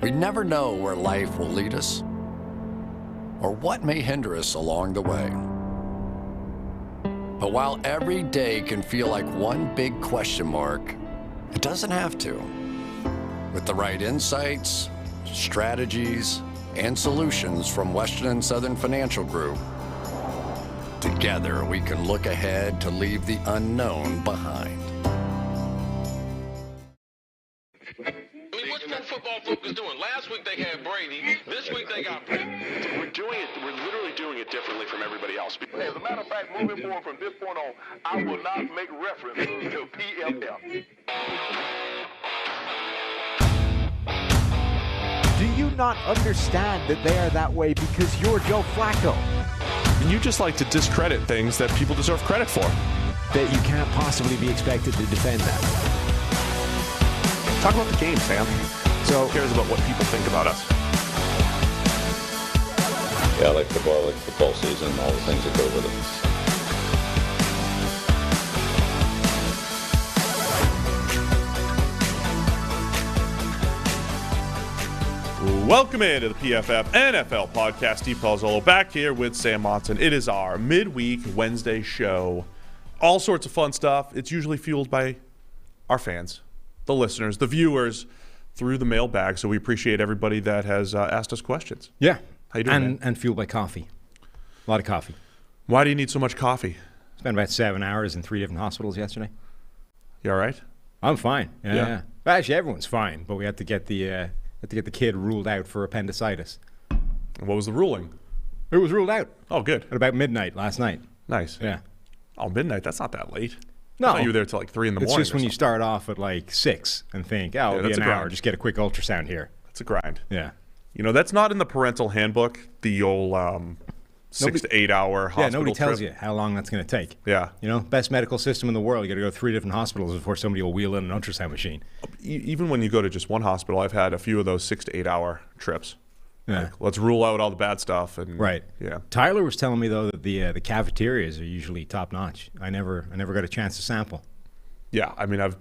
We never know where life will lead us or what may hinder us along the way. But while every day can feel like one big question mark, it doesn't have to. With the right insights, strategies, and solutions from Western and Southern Financial Group, together we can look ahead to leave the unknown behind. What's that football focus doing? Last week they had Brady. This week they got Brady. We're literally doing it differently from everybody else. As a matter of fact, moving forward from this point on, I will not make reference to PFF. Do you not understand that they are that way because you're Joe Flacco? And you just like to discredit things that people deserve credit for. That you can't possibly be expected to defend that. Talk about the game, Sam. So, who cares about what people think about us? Yeah, I like football season and all the things that go with it. Welcome into the PFF NFL podcast. Steve Palazzolo back here with Sam Monson. It is our midweek Wednesday show. All sorts of fun stuff. It's usually fueled by our fans, the listeners, the viewers, through the mailbag. So we appreciate everybody that has asked us questions. Yeah. How you doing, man? And fueled by coffee. A lot of coffee. Why do you need so much coffee? Spent about 7 hours in 3 different hospitals yesterday. You all right? I'm fine. Yeah. Well, actually, everyone's fine, but we had to get the kid ruled out for appendicitis. And what was the ruling? It was ruled out. Oh, good. At about midnight last night. Nice. Yeah. Oh, midnight? That's not that late. No. I thought you were there till like 3 in the morning. It's just when you start off at like 6 and think, it'll be an hour, just get a quick ultrasound here. That's a grind. Yeah. You know, that's not in the parental handbook, the old 6 to 8 hour hospital trip. Yeah, nobody tells trip. you how long that's going to take. Yeah. You know, best medical system in the world. You got to go to 3 different hospitals before somebody will wheel in an ultrasound machine. Even when you go to just one hospital, I've had a few of those 6 to 8 hour trips. Yeah. Like, let's rule out all the bad stuff. And right. Yeah. Tyler was telling me, though, that the cafeterias are usually top notch. I never got a chance to sample. Yeah, I mean, I've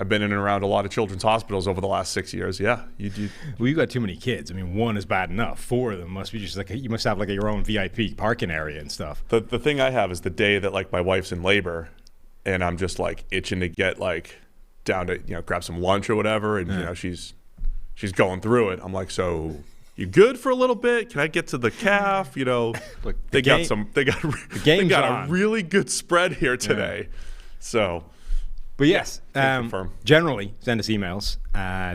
been in and around a lot of children's hospitals over the last 6 years. Yeah, you. Well, you got too many kids. I mean, 1 is bad enough. 4 of them must be just like you must have like your own VIP parking area and stuff. The thing I have is the day that like my wife's in labor, and I'm just like itching to get like down to grab some lunch or whatever, and she's going through it. I'm like, so you good for a little bit? Can I get to the calf? Look, they got a really good spread here today, so. But yes, confirm. Generally, send us emails.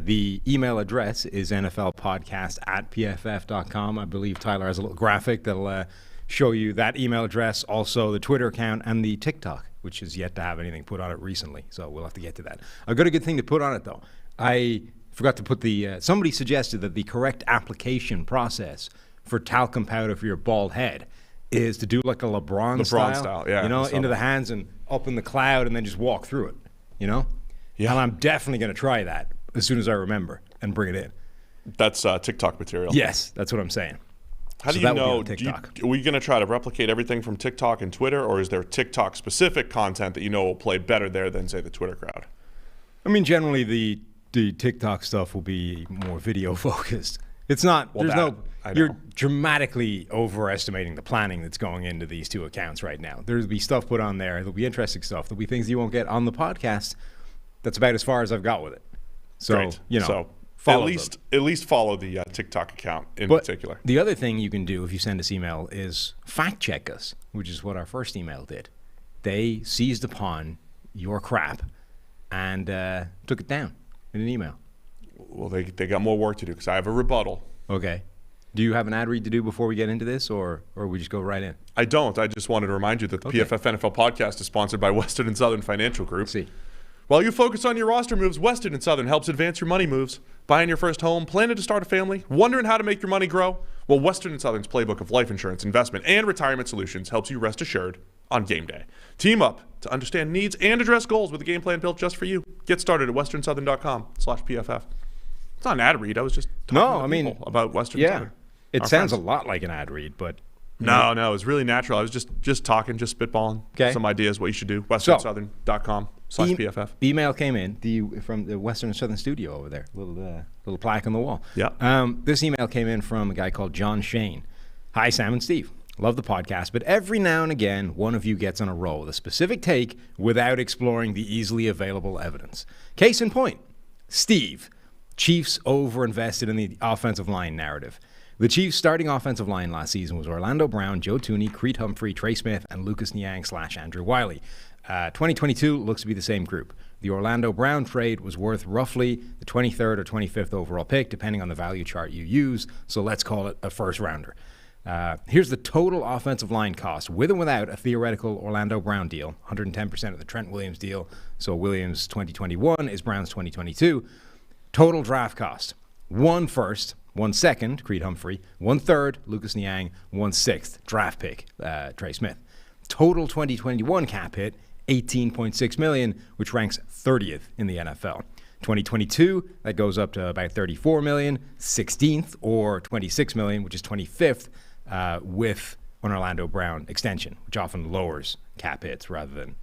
The email address is nflpodcast@pff.com. I believe Tyler has a little graphic that'll show you that email address, also the Twitter account and the TikTok, which has yet to have anything put on it recently. So we'll have to get to that. I've got a good thing to put on it, though. I forgot to put somebody suggested that the correct application process for talcum powder for your bald head is to do like a LeBron style. Yeah. Into the hands and up in the cloud and then just walk through it. Yeah. And I'm definitely going to try that as soon as I remember and bring it in. That's TikTok material. Yes, that's what I'm saying. How do you know? Are we going to try to replicate everything from TikTok and Twitter, or is there TikTok-specific content that will play better there than, say, the Twitter crowd? I mean, generally the TikTok stuff will be more video-focused. It's not. You're dramatically overestimating the planning that's going into these 2 accounts right now. There'll be stuff put on there. There'll be interesting stuff. There'll be things you won't get on the podcast. That's about as far as I've got with it. So, Great. follow at least follow the TikTok account in particular. The other thing you can do if you send us email is fact check us, which is what our first email did. They seized upon your crap and took it down in an email. Well, they got more work to do because I have a rebuttal. Okay. Do you have an ad read to do before we get into this, or we just go right in? I don't. I just wanted to remind you that the PFF NFL podcast is sponsored by Western and Southern Financial Group. See. While you focus on your roster moves, Western and Southern helps advance your money moves. Buying your first home, planning to start a family, wondering how to make your money grow? Well, Western and Southern's playbook of life insurance, investment, and retirement solutions helps you rest assured on game day. Team up to understand needs and address goals with a game plan built just for you. Get started at westernsouthern.com/PFF. It's not an ad read. I was just talking about Western and Southern. It sounds a lot like an ad read, but no, it's really natural. I was just talking, just spitballing some ideas what you should do. westernsouthern.com /PFF. Email came in from the Western and Southern studio over there. Little plaque on the wall. Yeah. This email came in from a guy called John Shane. Hi, Sam and Steve. Love the podcast, but every now and again, one of you gets on a roll with a specific take without exploring the easily available evidence. Case in point, Steve. Chiefs overinvested in the offensive line narrative. The Chiefs' starting offensive line last season was Orlando Brown, Joe Thuney, Creed Humphrey, Trey Smith, and Lucas Niang / Andrew Wiley. 2022 looks to be the same group. The Orlando Brown trade was worth roughly the 23rd or 25th overall pick, depending on the value chart you use, so let's call it a first rounder. Here's the total offensive line cost, with and without a theoretical Orlando Brown deal, 110% of the Trent Williams deal, so Williams 2021 is Brown's 2022. Total draft cost, 1 first, 1 second, Creed Humphrey, 1 third, Lucas Niang, 1 sixth, draft pick, Trey Smith. Total 2021 cap hit, $18.6 million, which ranks 30th in the NFL. 2022, that goes up to about $34 million, 16th, or $26 million, which is 25th, with an Orlando Brown extension, which often lowers cap hits rather than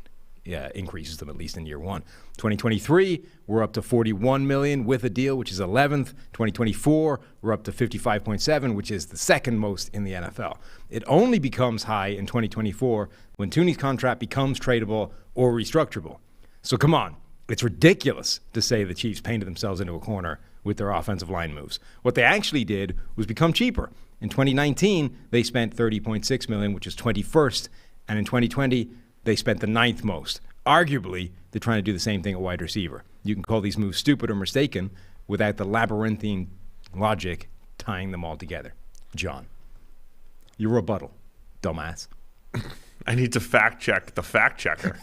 increases them, at least in year one. 2023, we're up to $41 million with a deal, which is 11th. 2024, we're up to $55.7, which is the second most in the NFL. It only becomes high in 2024 when Thuney's contract becomes tradable or restructurable. So come on, it's ridiculous to say the Chiefs painted themselves into a corner with their offensive line moves. What they actually did was become cheaper. In 2019, they spent $30.6 million, which is 21st, and in 2020, they spent the 9th most. Arguably, they're trying to do the same thing at wide receiver. You can call these moves stupid or mistaken without the labyrinthine logic tying them all together. John, your rebuttal, dumbass. I need to fact check the fact checker.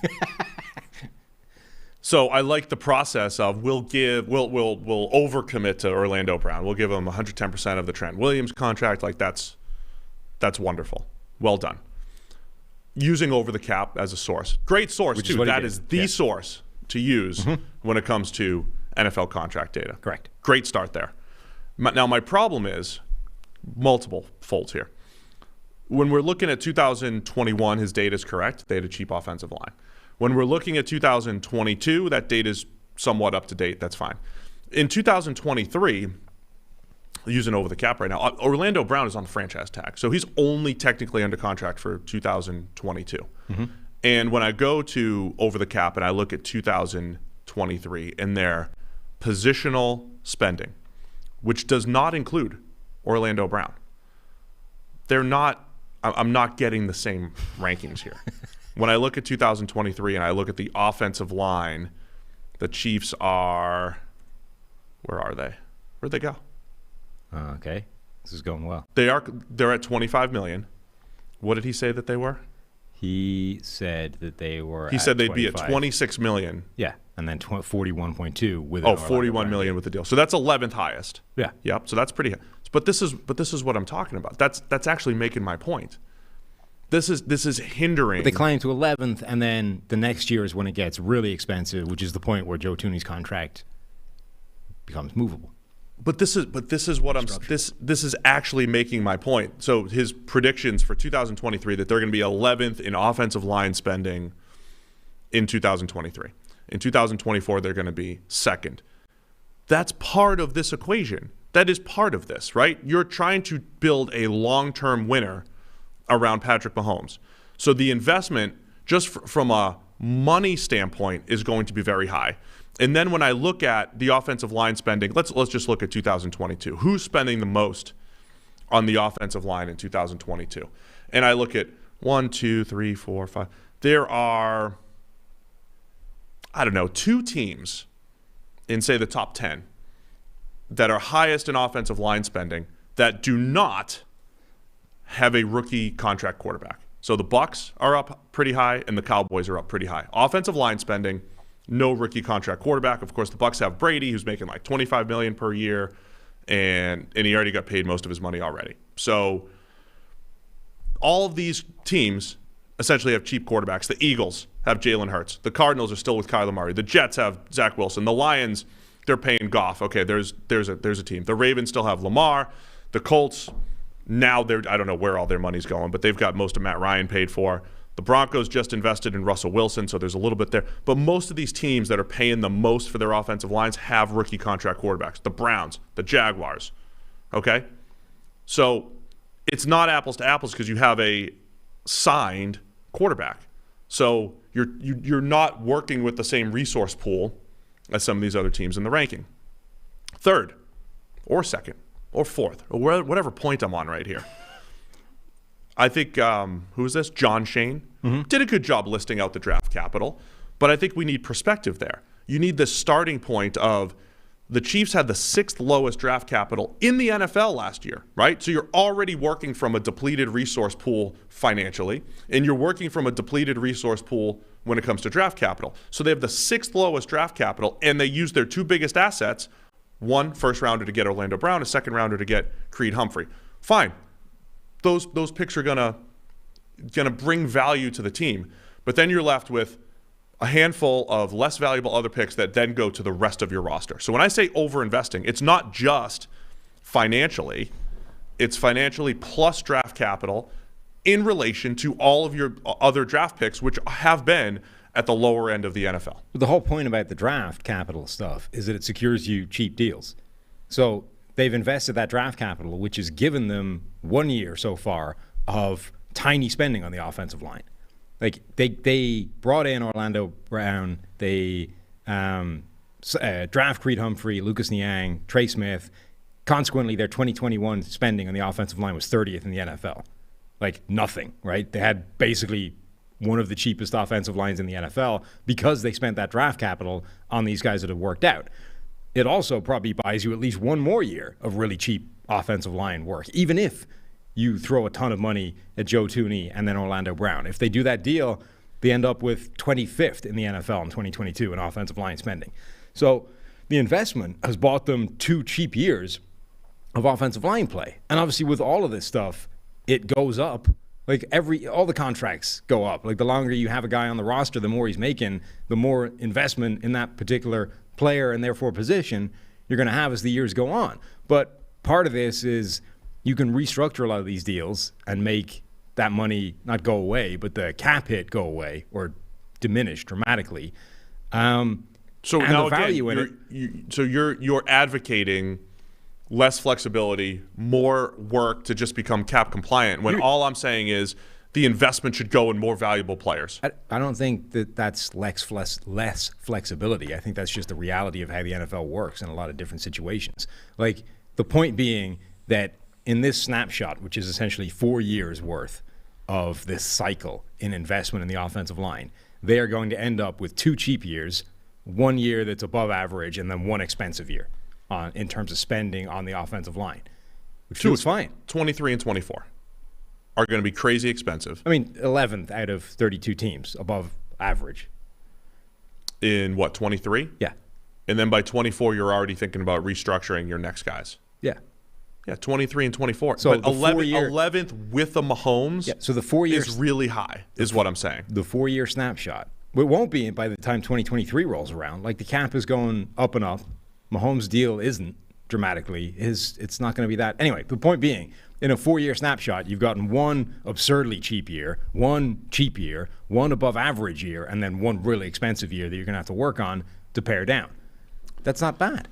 So I like the process of we'll overcommit to Orlando Brown. We'll give him 110% of the Trent Williams contract. Like that's wonderful. Well done. Using over the cap as a source. Great source, too. That is the source to use when it comes to NFL contract data. Correct. Great start there. Now, my problem is multiple folds here. When we're looking at 2021, his data is correct. They had a cheap offensive line. When we're looking at 2022, that data is somewhat up to date. That's fine. In 2023, using over the cap right now, Orlando Brown is on the franchise tag. So he's only technically under contract for 2022. And when I go to over the cap and I look at 2023 and their positional spending, which does not include Orlando Brown, I'm not getting the same rankings here. When I look at 2023 and I look at the offensive line, the Chiefs are, where are they? Where'd they go? Okay, this is going well. They're at $25 million. What did he say that they were? He said that they were. He said they'd be at $26 million. Yeah, and then 41.2 with. $41 million with the deal. So that's 11th highest. Yeah. Yep. So that's pretty high. But this is what I'm talking about. That's actually making my point. This is hindering. But they climb to 11th, and then the next year is when it gets really expensive, which is the point where Joe Thuney's contract becomes movable. But this is what this is actually making my point. So his predictions for 2023 that they're going to be 11th in offensive line spending in 2023. In 2024 they're going to be 2nd. That's part of this equation. That is part of this, right? You're trying to build a long-term winner around Patrick Mahomes. So the investment just from a money standpoint is going to be very high. And then when I look at the offensive line spending, let's just look at 2022. Who's spending the most on the offensive line in 2022? And I look at 1, 2, 3, 4, 5. There are, 2 teams in, say, the top 10 that are highest in offensive line spending that do not have a rookie contract quarterback. So the Bucs are up pretty high and the Cowboys are up pretty high. Offensive line spending, no rookie contract quarterback. Of course, the Bucs have Brady, who's making like $25 million per year, and he already got paid most of his money already. So all of these teams essentially have cheap quarterbacks. The Eagles have Jalen Hurts. The Cardinals are still with Kyler Murray. The Jets have Zach Wilson. The Lions, they're paying Goff. Okay, there's a team. The Ravens still have Lamar. The Colts, now I don't know where all their money's going, but they've got most of Matt Ryan paid for. The Broncos just invested in Russell Wilson, so there's a little bit there. But most of these teams that are paying the most for their offensive lines have rookie contract quarterbacks. The Browns, the Jaguars, okay? So it's not apples to apples because you have a signed quarterback. So you're not working with the same resource pool as some of these other teams in the ranking. Third, or second, or fourth, or whatever point I'm on right here. I think, who is this? John Shane did a good job listing out the draft capital, but I think we need perspective there. You need this starting point of the Chiefs had the 6th lowest draft capital in the NFL last year, right? So you're already working from a depleted resource pool financially, and you're working from a depleted resource pool when it comes to draft capital. So they have the 6th lowest draft capital, and they use their 2 biggest assets, one first rounder to get Orlando Brown, a second rounder to get Creed Humphrey. Fine. Those picks are gonna bring value to the team, but then you're left with a handful of less valuable other picks that then go to the rest of your roster. So when I say over-investing, it's not just financially. It's financially plus draft capital in relation to all of your other draft picks, which have been at the lower end of the NFL. But the whole point about the draft capital stuff is that it secures you cheap deals. So they've invested that draft capital, which has given them 1 year so far of tiny spending on the offensive line. Like they brought in Orlando Brown, they draft Creed Humphrey, Lucas Niang, Trey Smith. Consequently, their 2021 spending on the offensive line was 30th in the NFL. Like nothing, right? They had basically one of the cheapest offensive lines in the NFL because they spent that draft capital on these guys that have worked out. It also probably buys you at least 1 more year of really cheap offensive line work, even if you throw a ton of money at Joe Thuney and then Orlando Brown. If they do that deal, they end up with 25th in the NFL in 2022 in offensive line spending. So the investment has bought them 2 cheap years of offensive line play. And obviously with all of this stuff, it goes up. Like all the contracts go up. Like the longer you have a guy on the roster, the more he's making, the more investment in that particular player and therefore position you're going to have as the years go on. But part of this is you can restructure a lot of these deals and make that money not go away, but the cap hit go away or diminish dramatically. So now again, you're advocating less flexibility, more work to just become cap compliant, when all I'm saying is the investment should go in more valuable players. I don't think that's less flexibility. I think that's just the reality of how the NFL works in a lot of different situations. Like the point being that in this snapshot, which is essentially 4 years worth of this cycle in investment in the offensive line, they are going to end up with 2 cheap years, 1 year that's above average, and then 1 expensive year in terms of spending on the offensive line, which feels fine. 23 and 24 are going to be crazy expensive. I mean, 11th out of 32 teams above average. In what, 23? Yeah. And then by 24, you're already thinking about restructuring your next guys. Yeah. Yeah, 23 and 24. So but 11th with the Mahomes so the 4 years is really high, is what I'm saying. The 4-year snapshot. It won't be by the time 2023 rolls around. Like the cap is going up and up. Mahomes' deal isn't dramatically. It's not going to be that. Anyway, the point being, in a 4-year snapshot, you've gotten 1 absurdly cheap year, 1 cheap year, 1 above average year, and then 1 really expensive year that you're going to have to work on to pare down. That's not bad.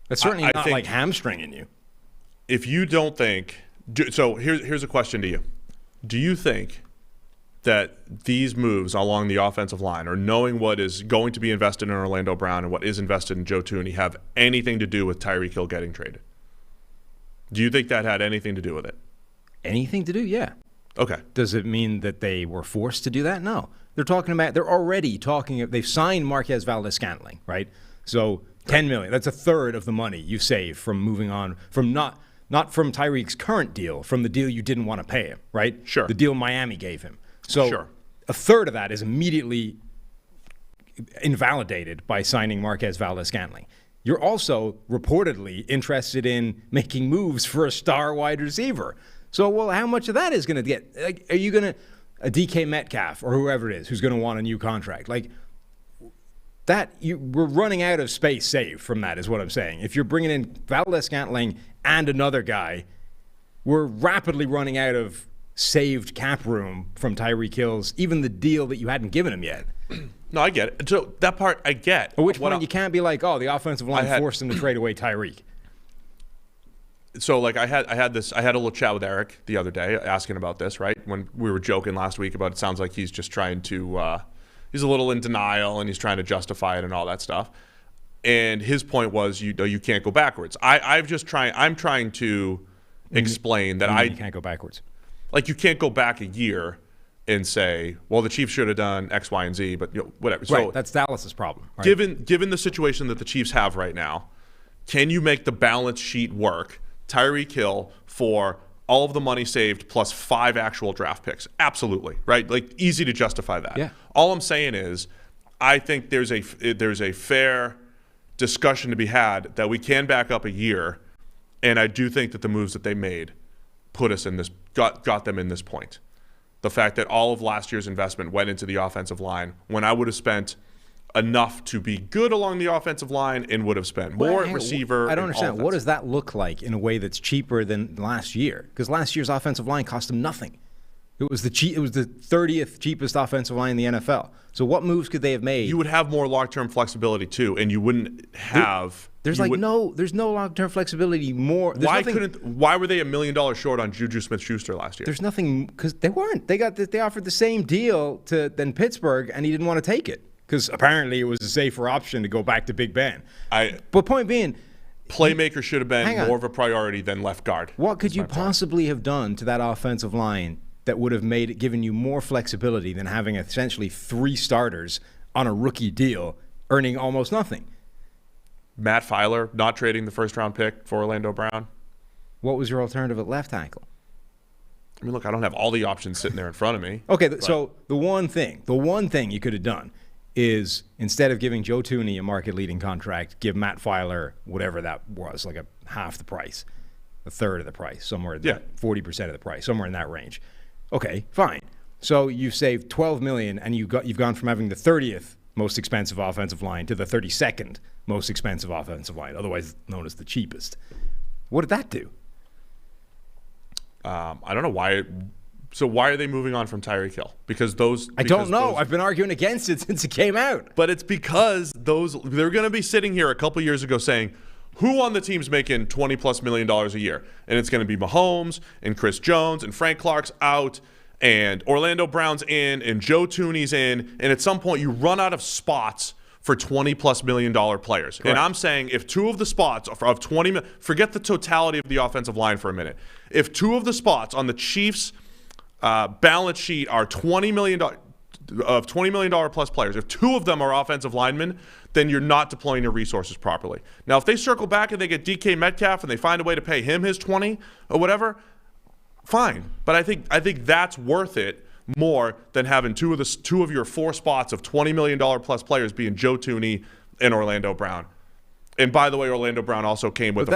That's certainly not like hamstringing you. If you don't think so, here's a question to you. Do you think that these moves along the offensive line, or knowing what is going to be invested in Orlando Brown and what is invested in Joe Thuney, have anything to do with Tyreek Hill getting traded? Do you think that had anything to do with it? Anything to do? Yeah. Okay. Does it mean that they were forced to do that? No. They're already talking, they've signed Marquez Valdes-Scantling, right? So $10 million, that's a third of the money you save from moving on from not from Tyreek's current deal, from the deal you didn't want to pay him, right? Sure. The deal Miami gave him. So sure. A third of that is immediately invalidated by signing Marquez Valdes-Scantling. You're also reportedly interested in making moves for a star wide receiver. So, well, how much of that is going to get? Like, are you going to a DK Metcalf or whoever it is who's going to want a new contract? Like that, we're running out of space saved from that, is what I'm saying. If you're bringing in Valdes-Scantling and another guy, we're rapidly running out of saved cap room from Tyreek Hill's, even the deal that you hadn't given him yet. No, I get it. So that part I get. At which point you can't be like, oh, the offensive line forced him to trade away Tyreek. So like I had a little chat with Eric the other day asking about this, right? When we were joking last week about it sounds like he's just trying to he's a little in denial and he's trying to justify it and all that stuff. And his point was you can't go backwards. I'm trying to explain that you can't go backwards. Like you can't go back a year and say, well, the Chiefs should have done X, Y, and Z, but whatever. Right, So that's Dallas's problem. Right? given the situation that the Chiefs have right now, can you make the balance sheet work? Tyreek Hill for all of the money saved plus 5 actual draft picks. Absolutely, right? Like easy to justify that. Yeah. All I'm saying is I think there's a fair discussion to be had that we can back up a year, and I do think that the moves that they made put us in this got them in this point. The fact that all of last year's investment went into the offensive line when I would have spent enough to be good along the offensive line and would have spent more at receiver. I don't understand. Offense. What does that look like in a way that's cheaper than last year? Because last year's offensive line cost them nothing. It was the 30th cheapest offensive line in the NFL. So what moves could they have made? You would have more long-term flexibility too, and you wouldn't have. There's no long-term flexibility more. Why were they $1 million short on Juju Smith-Schuster last year? There's nothing because they weren't. They offered the same deal than Pittsburgh, and he didn't want to take it because apparently it was a safer option to go back to Big Ben. But point being, playmaker should have been more of a priority than left guard. What could you possibly have done to that offensive line that would have given you more flexibility than having essentially 3 starters on a rookie deal earning almost nothing? Matt Filer not trading the first-round pick for Orlando Brown. What was your alternative at left tackle? I mean, look, I don't have all the options sitting there in front of me. Okay, so the one thing you could have done is instead of giving Joe Thuney a market-leading contract, give Matt Filer whatever that was, like half the price, a third of the price, 40% of the price, somewhere in that range. Okay, fine. So you've saved $12 million, and you've gone from having the 30th most expensive offensive line to the 32nd most expensive offensive line, otherwise known as the cheapest. What did that do? I don't know why. So why are they moving on from Tyreek Hill? I don't know. I've been arguing against it since it came out. But it's because they're going to be sitting here a couple years ago saying, who on the team's making $20+ million a year? And it's going to be Mahomes and Chris Jones and Frank Clark's out and Orlando Brown's in and Joe Thuney's in. And at some point you run out of spots for $20+ million players. Correct. And I'm saying if 2 of the spots of 20, forget the totality of the offensive line for a minute. If 2 of the spots on the Chiefs' balance sheet are $20 million plus players, if 2 of them are offensive linemen, then you're not deploying your resources properly. Now, if they circle back and they get DK Metcalf and they find a way to pay him his 20 or whatever, fine. But I think that's worth it more than having 2 of your 4 spots of $20 million plus players being Joe Thuney and Orlando Brown. And by the way, Orlando Brown also came with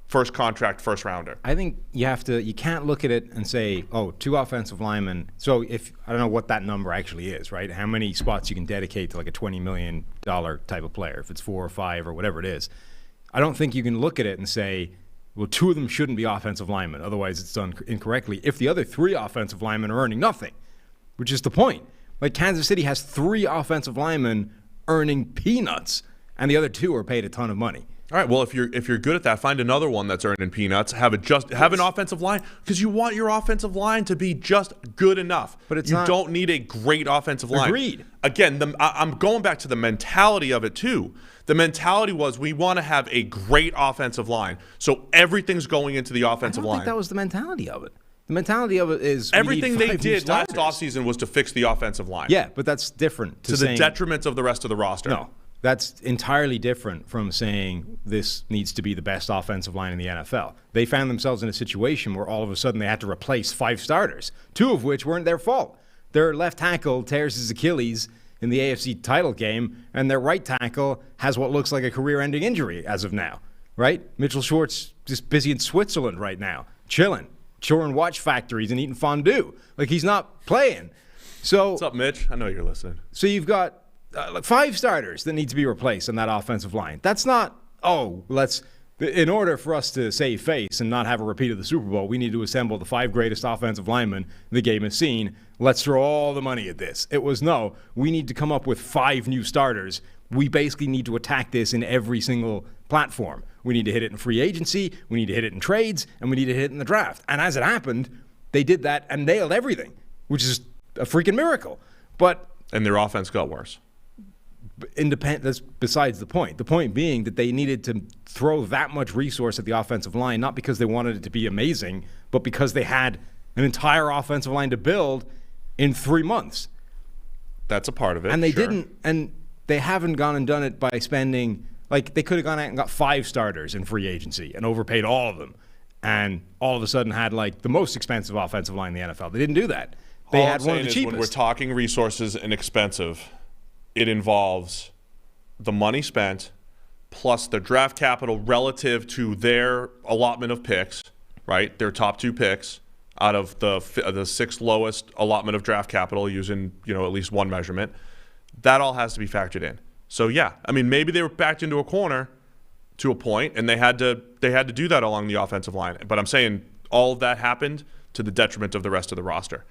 first contract first rounder. I think you can't look at it and say, oh, 2 offensive linemen. So if I don't know what that number actually is, right? How many spots you can dedicate to like a $20 million type of player, if it's 4 or 5 or whatever it is. I don't think you can look at it and say, well, 2 of them shouldn't be offensive linemen. Otherwise it's done incorrectly. If the other 3 offensive linemen are earning nothing, which is the point. Like Kansas City has 3 offensive linemen earning peanuts and the other 2 are paid a ton of money. All right. Well, if you're good at that, find another one that's earning peanuts. Have an offensive line because you want your offensive line to be just good enough. But you don't need a great offensive line. Agreed. Again, I'm going back to the mentality of it too. The mentality was we want to have a great offensive line, so everything's going into the offensive line. I don't think that was the mentality of it. The mentality of it is everything they did last offseason was to fix the offensive line. Yeah, but that's different to the detriment of the rest of the roster. No. That's entirely different from saying this needs to be the best offensive line in the NFL. They found themselves in a situation where all of a sudden they had to replace 5 starters, 2 of which weren't their fault. Their left tackle tears his Achilles in the AFC title game, and their right tackle has what looks like a career-ending injury as of now, right? Mitchell Schwartz just busy in Switzerland right now, chilling watch factories and eating fondue. Like he's not playing. So what's up, Mitch? I know you're listening. So you've got 5 starters that need to be replaced on that offensive line. That's not, let's In order for us to save face and not have a repeat of the Super Bowl, we need to assemble the 5 greatest offensive linemen the game has seen. Let's throw all the money at this. It was, no, we need to come up with 5 new starters. We basically need to attack this in every single platform. We need to hit it in free agency, we need to hit it in trades, and we need to hit it in the draft. And as it happened, they did that and nailed everything, which is a freaking miracle. And their offense got worse. That's besides the point. The point being that they needed to throw that much resource at the offensive line, not because they wanted it to be amazing, but because they had an entire offensive line to build in 3 months. That's a part of it. And they sure. didn't, and they haven't gone and done it by spending, like they could have gone out and got 5 starters in free agency and overpaid all of them, and all of a sudden had like the most expensive offensive line in the NFL. They didn't do that. They had one of the cheapest. When we're talking resources and expensive, it involves the money spent plus the draft capital relative to their allotment of picks, right? Their top 2 picks out of the 6th lowest allotment of draft capital using, at least one measurement. That all has to be factored in. So yeah, I mean, maybe they were backed into a corner to a point and they had to do that along the offensive line. But I'm saying all of that happened to the detriment of the rest of the roster.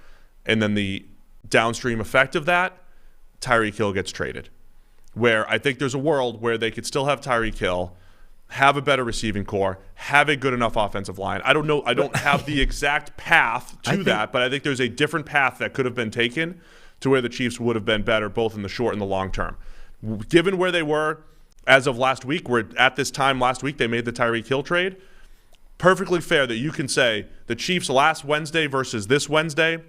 And then the downstream effect of that, Tyreek Hill gets traded, where I think there's a world where they could still have Tyreek Hill, have a better receiving core, have a good enough offensive line. I don't know. I don't have the exact path to that, but I think there's a different path that could have been taken to where the Chiefs would have been better, both in the short and the long term. Given where they were as of last week, where at this time last week they made the Tyreek Hill trade, perfectly fair that you can say the Chiefs last Wednesday versus this Wednesday,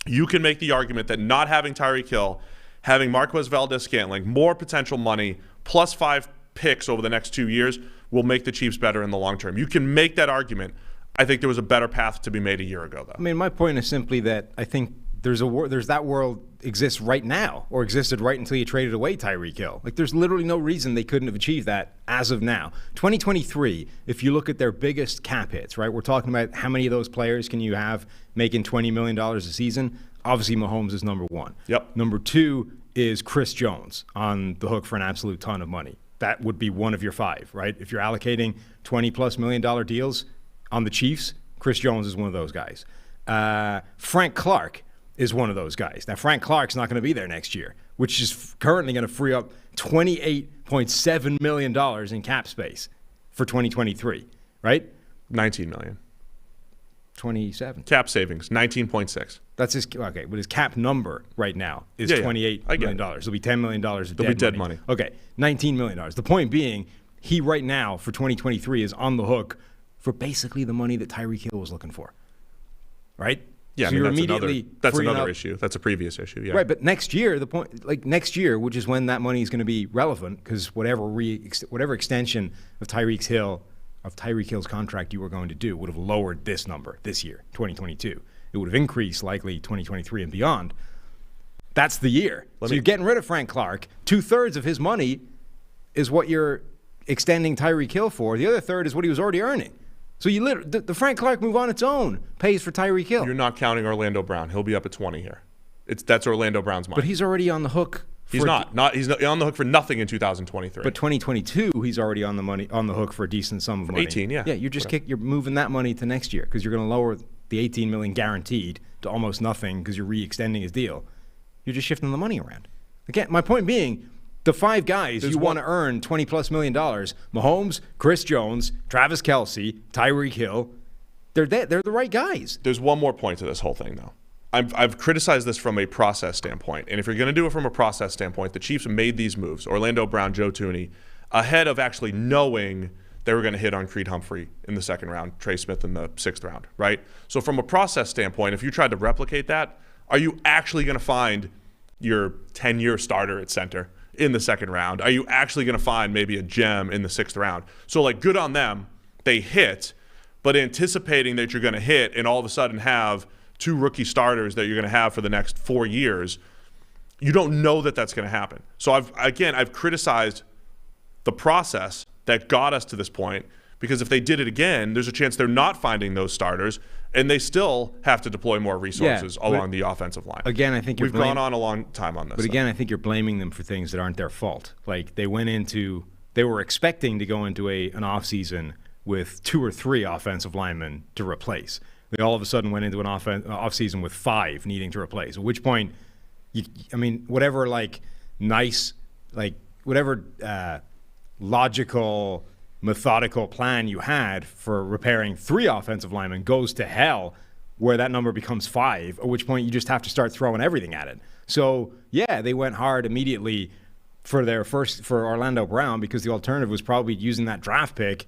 you can make the argument that not having Tyreek Hill, having Marquez Valdez-Scantling, more potential money, plus 5 picks over the next 2 years will make the Chiefs better in the long term. You can make that argument. I think there was a better path to be made a year ago, though. I mean, my point is simply that I think there's that world exists right now, or existed right until you traded away Tyreek Hill. Like, there's literally no reason they couldn't have achieved that as of now. 2023, if you look at their biggest cap hits, right? We're talking about how many of those players can you have making $20 million a season. Obviously, Mahomes is number 1. Yep. Number 2 is Chris Jones on the hook for an absolute ton of money. That would be one of your 5, right? If you're allocating $20+ million deals on the Chiefs, Chris Jones is one of those guys. Frank Clark is one of those guys. Now, Frank Clark's not going to be there next year, which is currently going to free up $28.7 million in cap space for 2023, right? $19 million. 27. Cap savings, 19.6. That's his, okay, but his cap number right now is $28 million. It'll be $10 million of dead money. Okay, $19 million. The point being, he right now for 2023 is on the hook for basically the money that Tyreek Hill was looking for, right? Yeah, so I mean, you're that's another issue. That's a previous issue, yeah. Right, but next year, next year, which is when that money is going to be relevant, because whatever extension of Tyreek Hill's contract you were going to do would have lowered this number this year, 2022. It would have increased likely 2023 and beyond. That's the year. So you're getting rid of Frank Clark. 2/3 of his money is what you're extending Tyreek Hill for. The other third is what he was already earning. So the Frank Clark move on its own pays for Tyreek Hill. You're not counting Orlando Brown. He'll be up at 20 here. That's Orlando Brown's money. But he's already on the hook. He's not on the hook for nothing in 2023. But 2022, he's already on the hook for a decent sum of money. 18, yeah. Yeah, you're moving that money to next year because you're going to lower the $18 million guaranteed to almost nothing because you're re-extending his deal. You're just shifting the money around. Again, my point being, the 5 guys you want to earn $20+ million, Mahomes, Chris Jones, Travis Kelce, Tyreek Hill, they're the right guys. There's one more point to this whole thing, though. I've criticized this from a process standpoint, and if you're going to do it from a process standpoint, the Chiefs made these moves, Orlando Brown, Joe Thuney, ahead of actually knowing they were going to hit on Creed Humphrey in the 2nd round, Trey Smith in the 6th round, right? So from a process standpoint, if you tried to replicate that, are you actually going to find your 10-year starter at center in the 2nd round? Are you actually going to find maybe a gem in the 6th round? So, good on them. They hit, but anticipating that you're going to hit and all of a sudden have 2 rookie starters that you're going to have for the next 4 years, you don't know that that's going to happen. So, I've criticized the process that got us to this point, because if they did it again, there's a chance they're not finding those starters, and they still have to deploy more resources along the offensive line. Again, I think we've gone on a long time on this. But again, I think you're blaming them for things that aren't their fault. Like, they went into they were expecting to go into an offseason with 2 or 3 offensive linemen to replace. They all of a sudden went into an offseason with 5 needing to replace, at which point, whatever logical, methodical plan you had for repairing 3 offensive linemen goes to hell, where that number becomes 5, at which point you just have to start throwing everything at it. So, yeah, they went hard immediately for Orlando Brown, because the alternative was probably using that draft pick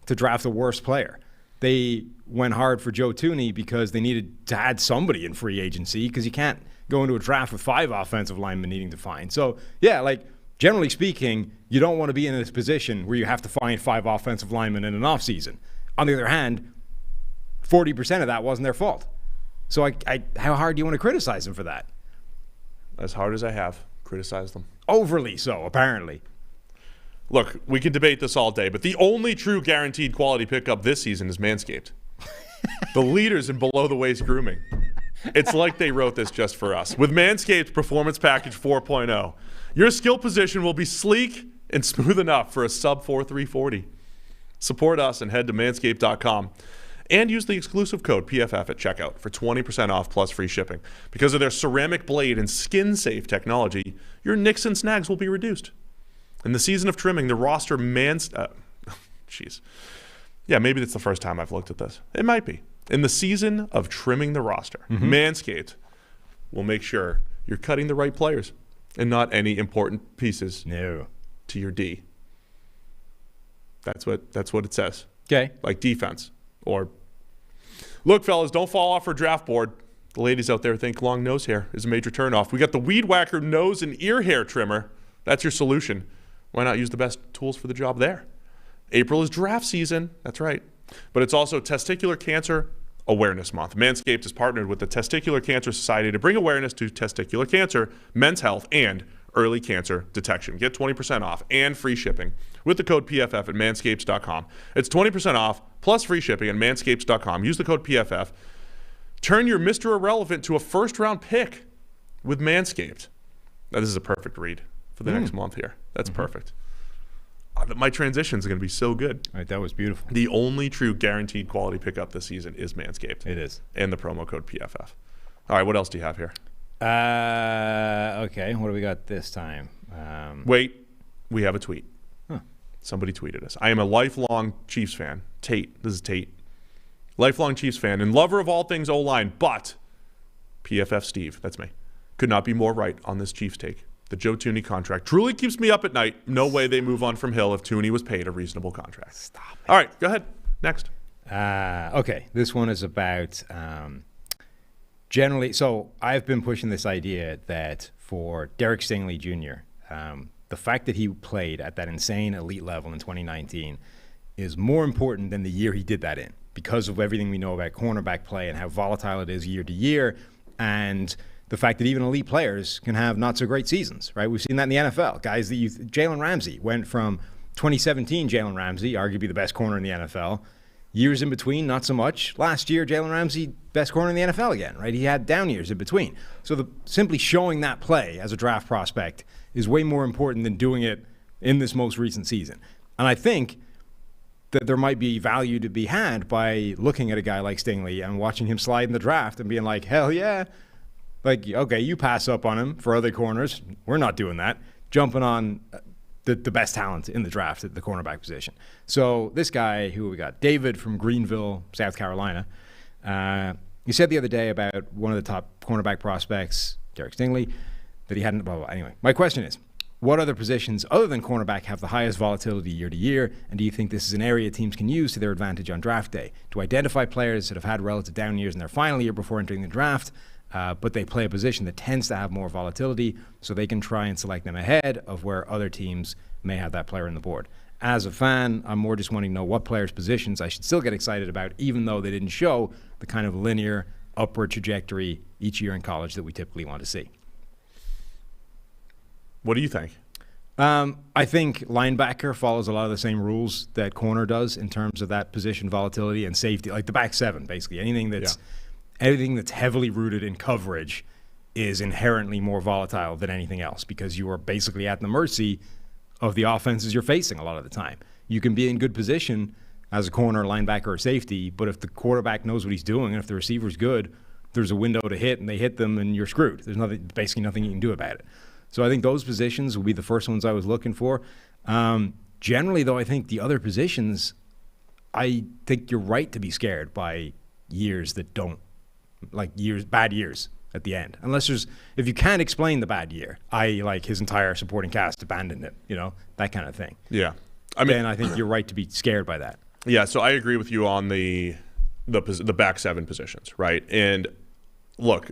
to draft the worst player. They went hard for Joe Thuney because they needed to add somebody in free agency, because you can't go into a draft with 5 offensive linemen needing to find. So, yeah, generally speaking, you don't want to be in this position where you have to find 5 offensive linemen in an offseason. On the other hand, 40% of that wasn't their fault. So how hard do you want to criticize them for that? As hard as I have criticized them. Overly so, apparently. Look, we can debate this all day, but the only true guaranteed quality pickup this season is Manscaped. The leaders in below-the-waist grooming. It's like they wrote this just for us. With Manscaped Performance Package 4.0, your skill position will be sleek and smooth enough for a sub-4 340. Support us and head to manscaped.com and use the exclusive code PFF at checkout for 20% off plus free shipping. Because of their ceramic blade and skin-safe technology, your nicks and snags will be reduced. In the season of trimming, the roster Yeah, maybe that's the first time I've looked at this. It might be. In the season of trimming the roster, Manscaped will make sure you're cutting the right players and not any important pieces to your D. That's what it says. Okay. Like defense. Or, look, fellas, don't fall off our draft board. The ladies out there think long nose hair is a major turnoff. We got the Weed Whacker nose and ear hair trimmer. That's your solution. Why not use the best tools for the job there? April is draft season. That's right. But it's also Testicular Cancer Awareness Month. Manscaped has partnered with the Testicular Cancer Society to bring awareness to testicular cancer, men's health, and early cancer detection. Get 20% off and free shipping with the code PFF at manscapes.com. It's 20% off plus free shipping at manscapes.com. Use the code PFF. Turn your Mr. Irrelevant to a first-round pick with Manscaped. Now, this is a perfect read for the next month here. That's perfect. My transition is going to be so good. All right, that was beautiful. The only true guaranteed quality pickup this season is Manscaped. It is. And the promo code PFF. All right, what else do you have here? Okay, what do we got this time? Wait, we have a tweet. Huh. Somebody tweeted us. I am a lifelong Chiefs fan. Tate. This is Tate. Lifelong Chiefs fan and lover of all things O-line, but PFF Steve, that's me, could not be more right on this Chiefs take. The Joe Thuney contract truly keeps me up at night. No way they move on from Hill if Thuney was paid a reasonable contract. Stop it. All right, go ahead. Next. Okay, this one is about generally. So I've been pushing this idea that for Derek Stingley Jr., the fact that he played at that insane elite level in 2019 is more important than the year he did that in, because of everything we know about cornerback play and how volatile it is year to year, and the fact that even elite players can have not so great seasons, right? We've seen that in the NFL. Guys that Jalen Ramsey went from 2017 Jalen Ramsey, arguably the best corner in the NFL. Years in between, not so much. Last year, Jalen Ramsey, best corner in the NFL again, right? He had down years in between. So simply showing that play as a draft prospect is way more important than doing it in this most recent season. And I think that there might be value to be had by looking at a guy like Stingley and watching him slide in the draft and being like, hell yeah. Like, okay, you pass up on him for other corners. We're not doing that. Jumping on the best talent in the draft at the cornerback position. So this guy, who we got, David from Greenville, South Carolina, he said the other day about one of the top cornerback prospects, Derek Stingley, that he hadn't, blah, blah, blah. Anyway, my question is, what other positions other than cornerback have the highest volatility year to year? And do you think this is an area teams can use to their advantage on draft day to identify players that have had relative down years in their final year before entering the draft, but they play a position that tends to have more volatility, so they can try and select them ahead of where other teams may have that player on the board? As a fan, I'm more just wanting to know what players' positions I should still get excited about, even though they didn't show the kind of linear upward trajectory each year in college that we typically want to see. What do you think? I think linebacker follows a lot of the same rules that corner does in terms of that position volatility and safety, like the back seven, basically. Anything that's heavily rooted in coverage is inherently more volatile than anything else, because you are basically at the mercy of the offenses you're facing a lot of the time. You can be in good position as a corner, linebacker, or safety, but if the quarterback knows what he's doing and if the receiver's good, there's a window to hit and they hit them and you're screwed. There's basically nothing you can do about it. So I think those positions will be the first ones I was looking for. Generally, though, I think the other positions, I think you're right to be scared by years that don't, bad years at the end. Unless if you can't explain the bad year, like his entire supporting cast abandoned it, that kind of thing. Yeah. Then I think you're right to be scared by that. Yeah, so I agree with you on the back seven positions, right? And look,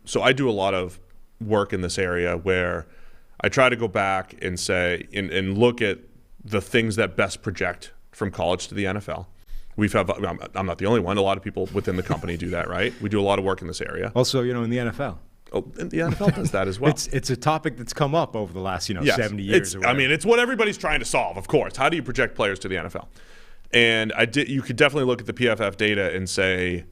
so I do a lot of work in this area where I try to go back and say and look at the things that best project from college to the NFL. I'm not the only one. A lot of people within the company do that, right? We do a lot of work in this area. Also, in the NFL. Oh, and the NFL does that as well. It's a topic that's come up over the last 70 years. It's what everybody's trying to solve, of course. How do you project players to the NFL? And you could definitely look at the PFF data and say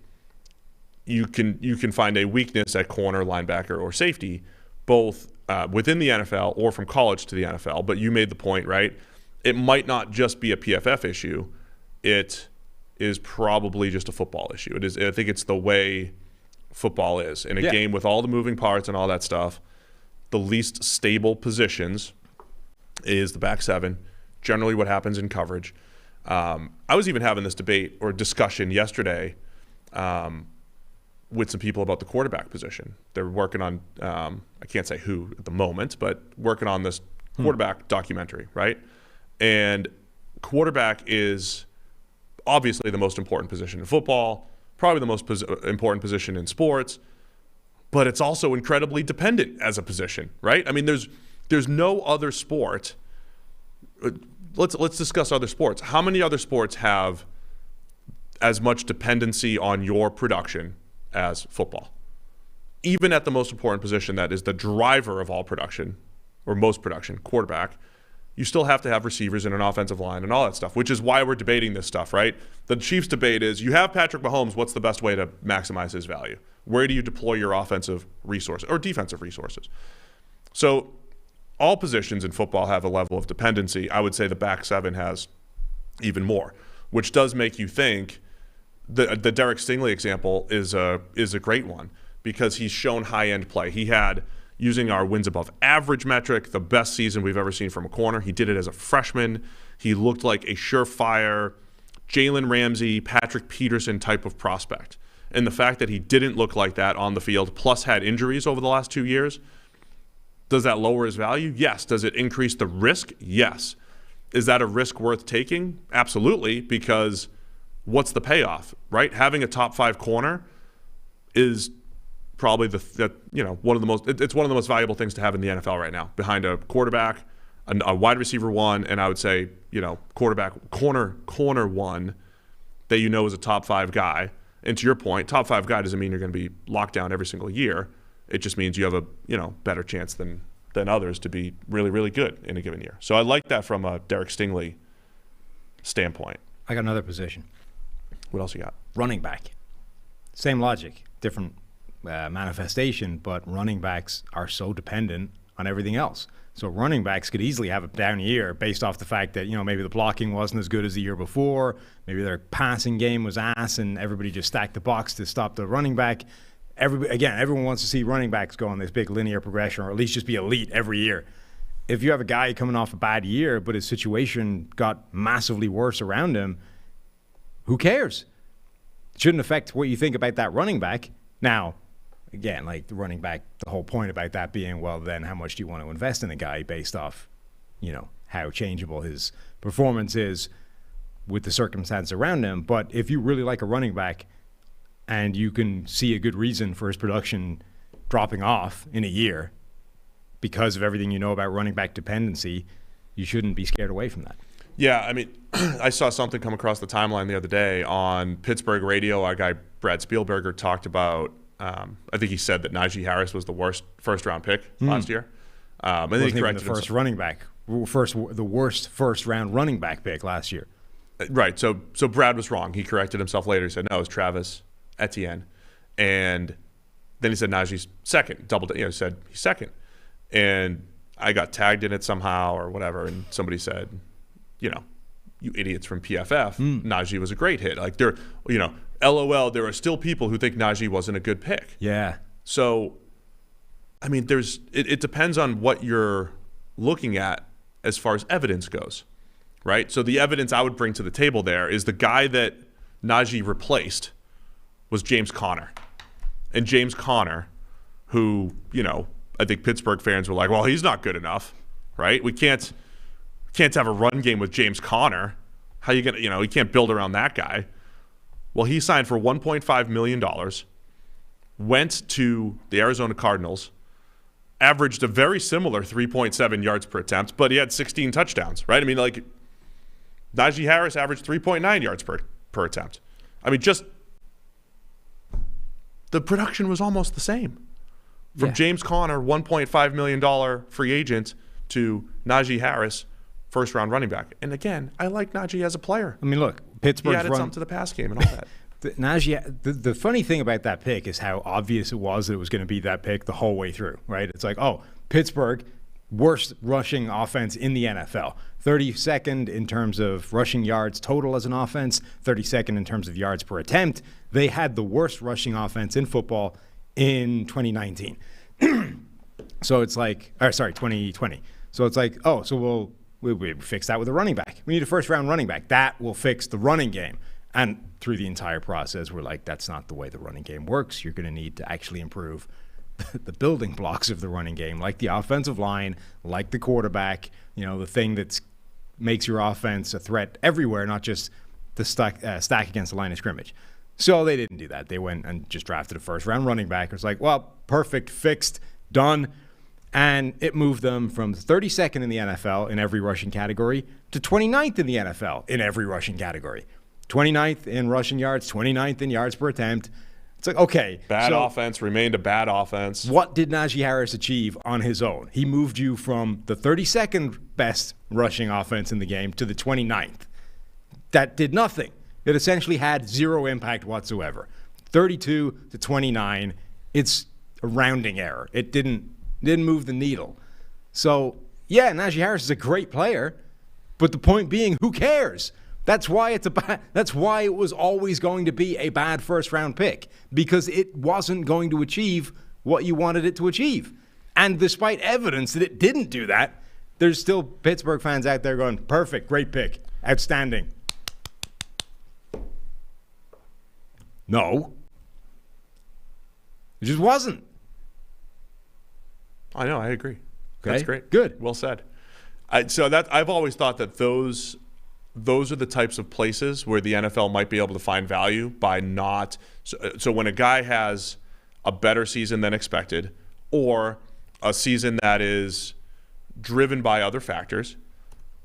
you can find a weakness at corner, linebacker, or safety, both within the NFL or from college to the NFL. But you made the point, right? It might not just be a PFF issue. It is probably just a football issue. It is. I think it's the way football is. In a game with all the moving parts and all that stuff, the least stable positions is the back seven, generally what happens in coverage. I was even having this debate or discussion yesterday with some people about the quarterback position. They're working on, I can't say who at the moment, but working on this quarterback documentary, right? And quarterback is obviously the most important position in football, probably the most important position in sports, but it's also incredibly dependent as a position, right? I mean, there's no other sport. Let's discuss other sports. How many other sports have as much dependency on your production as football? Even at the most important position that is the driver of all production, or most production, quarterback, you still have to have receivers and an offensive line and all that stuff, which is why we're debating this stuff, right? The Chiefs debate is, you have Patrick Mahomes, what's the best way to maximize his value? Where do you deploy your offensive resources or defensive resources? So all positions in football have a level of dependency. I would say the back seven has even more, which does make you think the Derek Stingley example is a great one because he's shown high-end play. He had, using our wins above average metric, the best season we've ever seen from a corner. He did it as a freshman. He looked like a surefire Jalen Ramsey, Patrick Peterson type of prospect. And the fact that he didn't look like that on the field, plus had injuries over the last 2 years, does that lower his value? Yes. Does it increase the risk? Yes. Is that a risk worth taking? Absolutely, because what's the payoff, right? Having a top 5 corner is probably one of the most valuable things to have in the NFL right now, behind a quarterback, a wide receiver one, and I would say corner one that is a top 5 guy. And to your point, top 5 guy doesn't mean you're going to be locked down every single year. It just means you have a better chance than others to be really, really good in a given year. So I like that from a Derek Stingley standpoint. I got another position. What else you got? Running back. Same logic, different manifestation, but running backs are so dependent on everything else. So running backs could easily have a down year based off the fact that, maybe the blocking wasn't as good as the year before. Maybe their passing game was ass and everybody just stacked the box to stop the running back. Everyone wants to see running backs go on this big linear progression or at least just be elite every year. If you have a guy coming off a bad year, but his situation got massively worse around him, who cares? It shouldn't affect what you think about that running back. Now, again, like the running back, the whole point about that being, well, then how much do you want to invest in a guy based off, how changeable his performance is with the circumstance around him. But if you really like a running back and you can see a good reason for his production dropping off in a year because of everything you know about running back dependency, you shouldn't be scared away from that. Yeah, I mean, I saw something come across the timeline the other day on Pittsburgh radio. Our guy Brad Spielberger talked about, I think he said that Najee Harris was the worst first-round pick last year. And then he corrected the first running back, the worst first-round running back pick last year. Right. So Brad was wrong. He corrected himself later. He said, no, it was Travis Etienne. And then he said Najee's second. He said he's second. And I got tagged in it somehow or whatever, and somebody said, you idiots from PFF, Najee was a great hit. Like LOL, there are still people who think Najee wasn't a good pick. Yeah. So, I mean, it depends on what you're looking at as far as evidence goes, right? So the evidence I would bring to the table there is the guy that Najee replaced was James Conner. And James Conner, who, I think Pittsburgh fans were like, well, he's not good enough, right? We can't have a run game with James Conner. How you going to, you can't build around that guy. Well, he signed for $1.5 million, went to the Arizona Cardinals, averaged a very similar 3.7 yards per attempt, but he had 16 touchdowns, right? I mean, like, Najee Harris averaged 3.9 yards per attempt. I mean, just the production was almost the same. From James Conner, $1.5 million free agent, to Najee Harris, first-round running back. And again, I like Najee as a player. I mean, look, Pittsburgh's he added something to the pass game and all that. The funny thing about that pick is how obvious it was that it was going to be that pick the whole way through, right? It's like, oh, Pittsburgh, worst rushing offense in the NFL. 32nd in terms of rushing yards total as an offense, 32nd in terms of yards per attempt. They had the worst rushing offense in football in 2019. So it's like, 2020. So it's like, oh, so we fix that with a running back. We need a first-round running back. That will fix the running game. And through the entire process, we're like, that's not the way the running game works. You're going to need to actually improve the building blocks of the running game, like the offensive line, like the quarterback, the thing that makes your offense a threat everywhere, not just the stack against the line of scrimmage. So they didn't do that. They went and just drafted a first-round running back. It was like, well, perfect, fixed, done. And it moved them from 32nd in the NFL in every rushing category to 29th in the NFL in every rushing category. 29th in rushing yards, 29th in yards per attempt. It's like, okay. Bad offense remained a bad offense. What did Najee Harris achieve on his own? He moved you from the 32nd best rushing offense in the game to the 29th. That did nothing. It essentially had zero impact whatsoever. 32 to 29, it's a rounding error. It didn't move the needle. So, yeah, Najee Harris is a great player, but the point being, who cares? That's why it was always going to be a bad first-round pick, because it wasn't going to achieve what you wanted it to achieve. And despite evidence that it didn't do that, there's still Pittsburgh fans out there going, perfect, great pick, outstanding. No. It just wasn't. I know, I agree. Okay. That's great. Good. Well said. I've always thought that those are the types of places where the NFL might be able to find value by not. So when a guy has a better season than expected, or a season that is driven by other factors,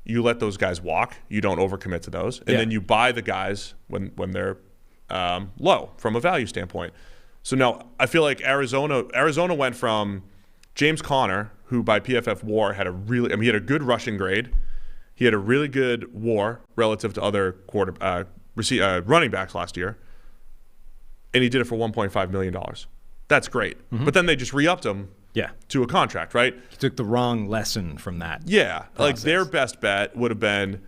you let those guys walk. You don't overcommit to those, and then you buy the guys when they're low from a value standpoint. So now I feel like Arizona went from James Conner, who by PFF WAR had he had a good rushing grade. He had a really good WAR relative to other running backs last year, and he did it for $1.5 million. That's great. Mm-hmm. But then they just re-upped him to a contract, right? He took the wrong lesson from that. Yeah. Process. Like their best bet would have been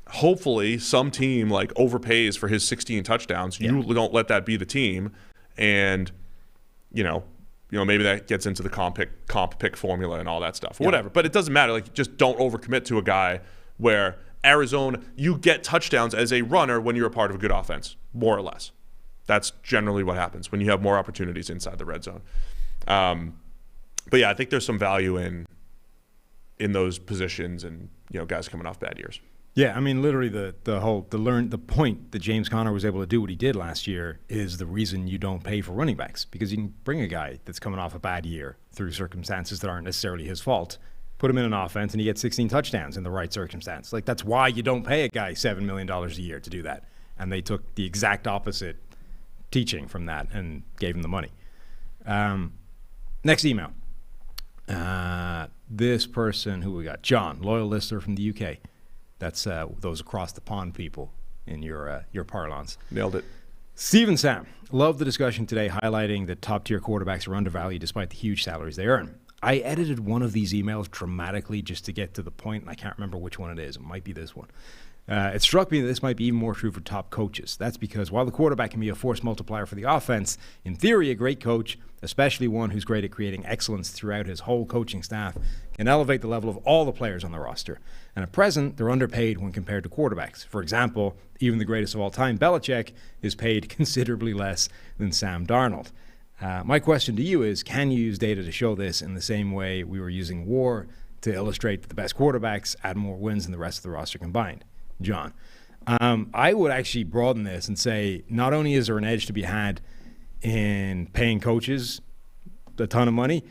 hopefully some team like overpays for his 16 touchdowns. You don't let that be the team. And, maybe that gets into the comp pick formula and all that stuff. Whatever. But it doesn't matter. Like, just don't overcommit to a guy where Arizona, you get touchdowns as a runner when you're a part of a good offense, more or less. That's generally what happens when you have more opportunities inside the red zone. But yeah, I think there's some value in those positions and guys coming off bad years. Yeah, I mean, literally the point that James Conner was able to do what he did last year is the reason you don't pay for running backs, because you can bring a guy that's coming off a bad year through circumstances that aren't necessarily his fault, put him in an offense, and he gets 16 touchdowns in the right circumstance. Like, that's why you don't pay a guy $7 million a year to do that. And they took the exact opposite teaching from that and gave him the money. Next email. This person, who we got? John, loyal listener from the UK. That's those across the pond people in your parlance. Nailed it. Steve and Sam, love the discussion today highlighting that top-tier quarterbacks are undervalued despite the huge salaries they earn. I edited one of these emails dramatically just to get to the point, and I can't remember which one it is. It might be this one. It struck me that this might be even more true for top coaches. That's because while the quarterback can be a force multiplier for the offense, in theory, a great coach, especially one who's great at creating excellence throughout his whole coaching staff, can elevate the level of all the players on the roster. And at present, they're underpaid when compared to quarterbacks. For example, even the greatest of all time, Belichick, is paid considerably less than Sam Darnold. My question to you is, can you use data to show this in the same way we were using WAR to illustrate that the best quarterbacks add more wins than the rest of the roster combined? John, I would actually broaden this and say not only is there an edge to be had in paying coaches a ton of money,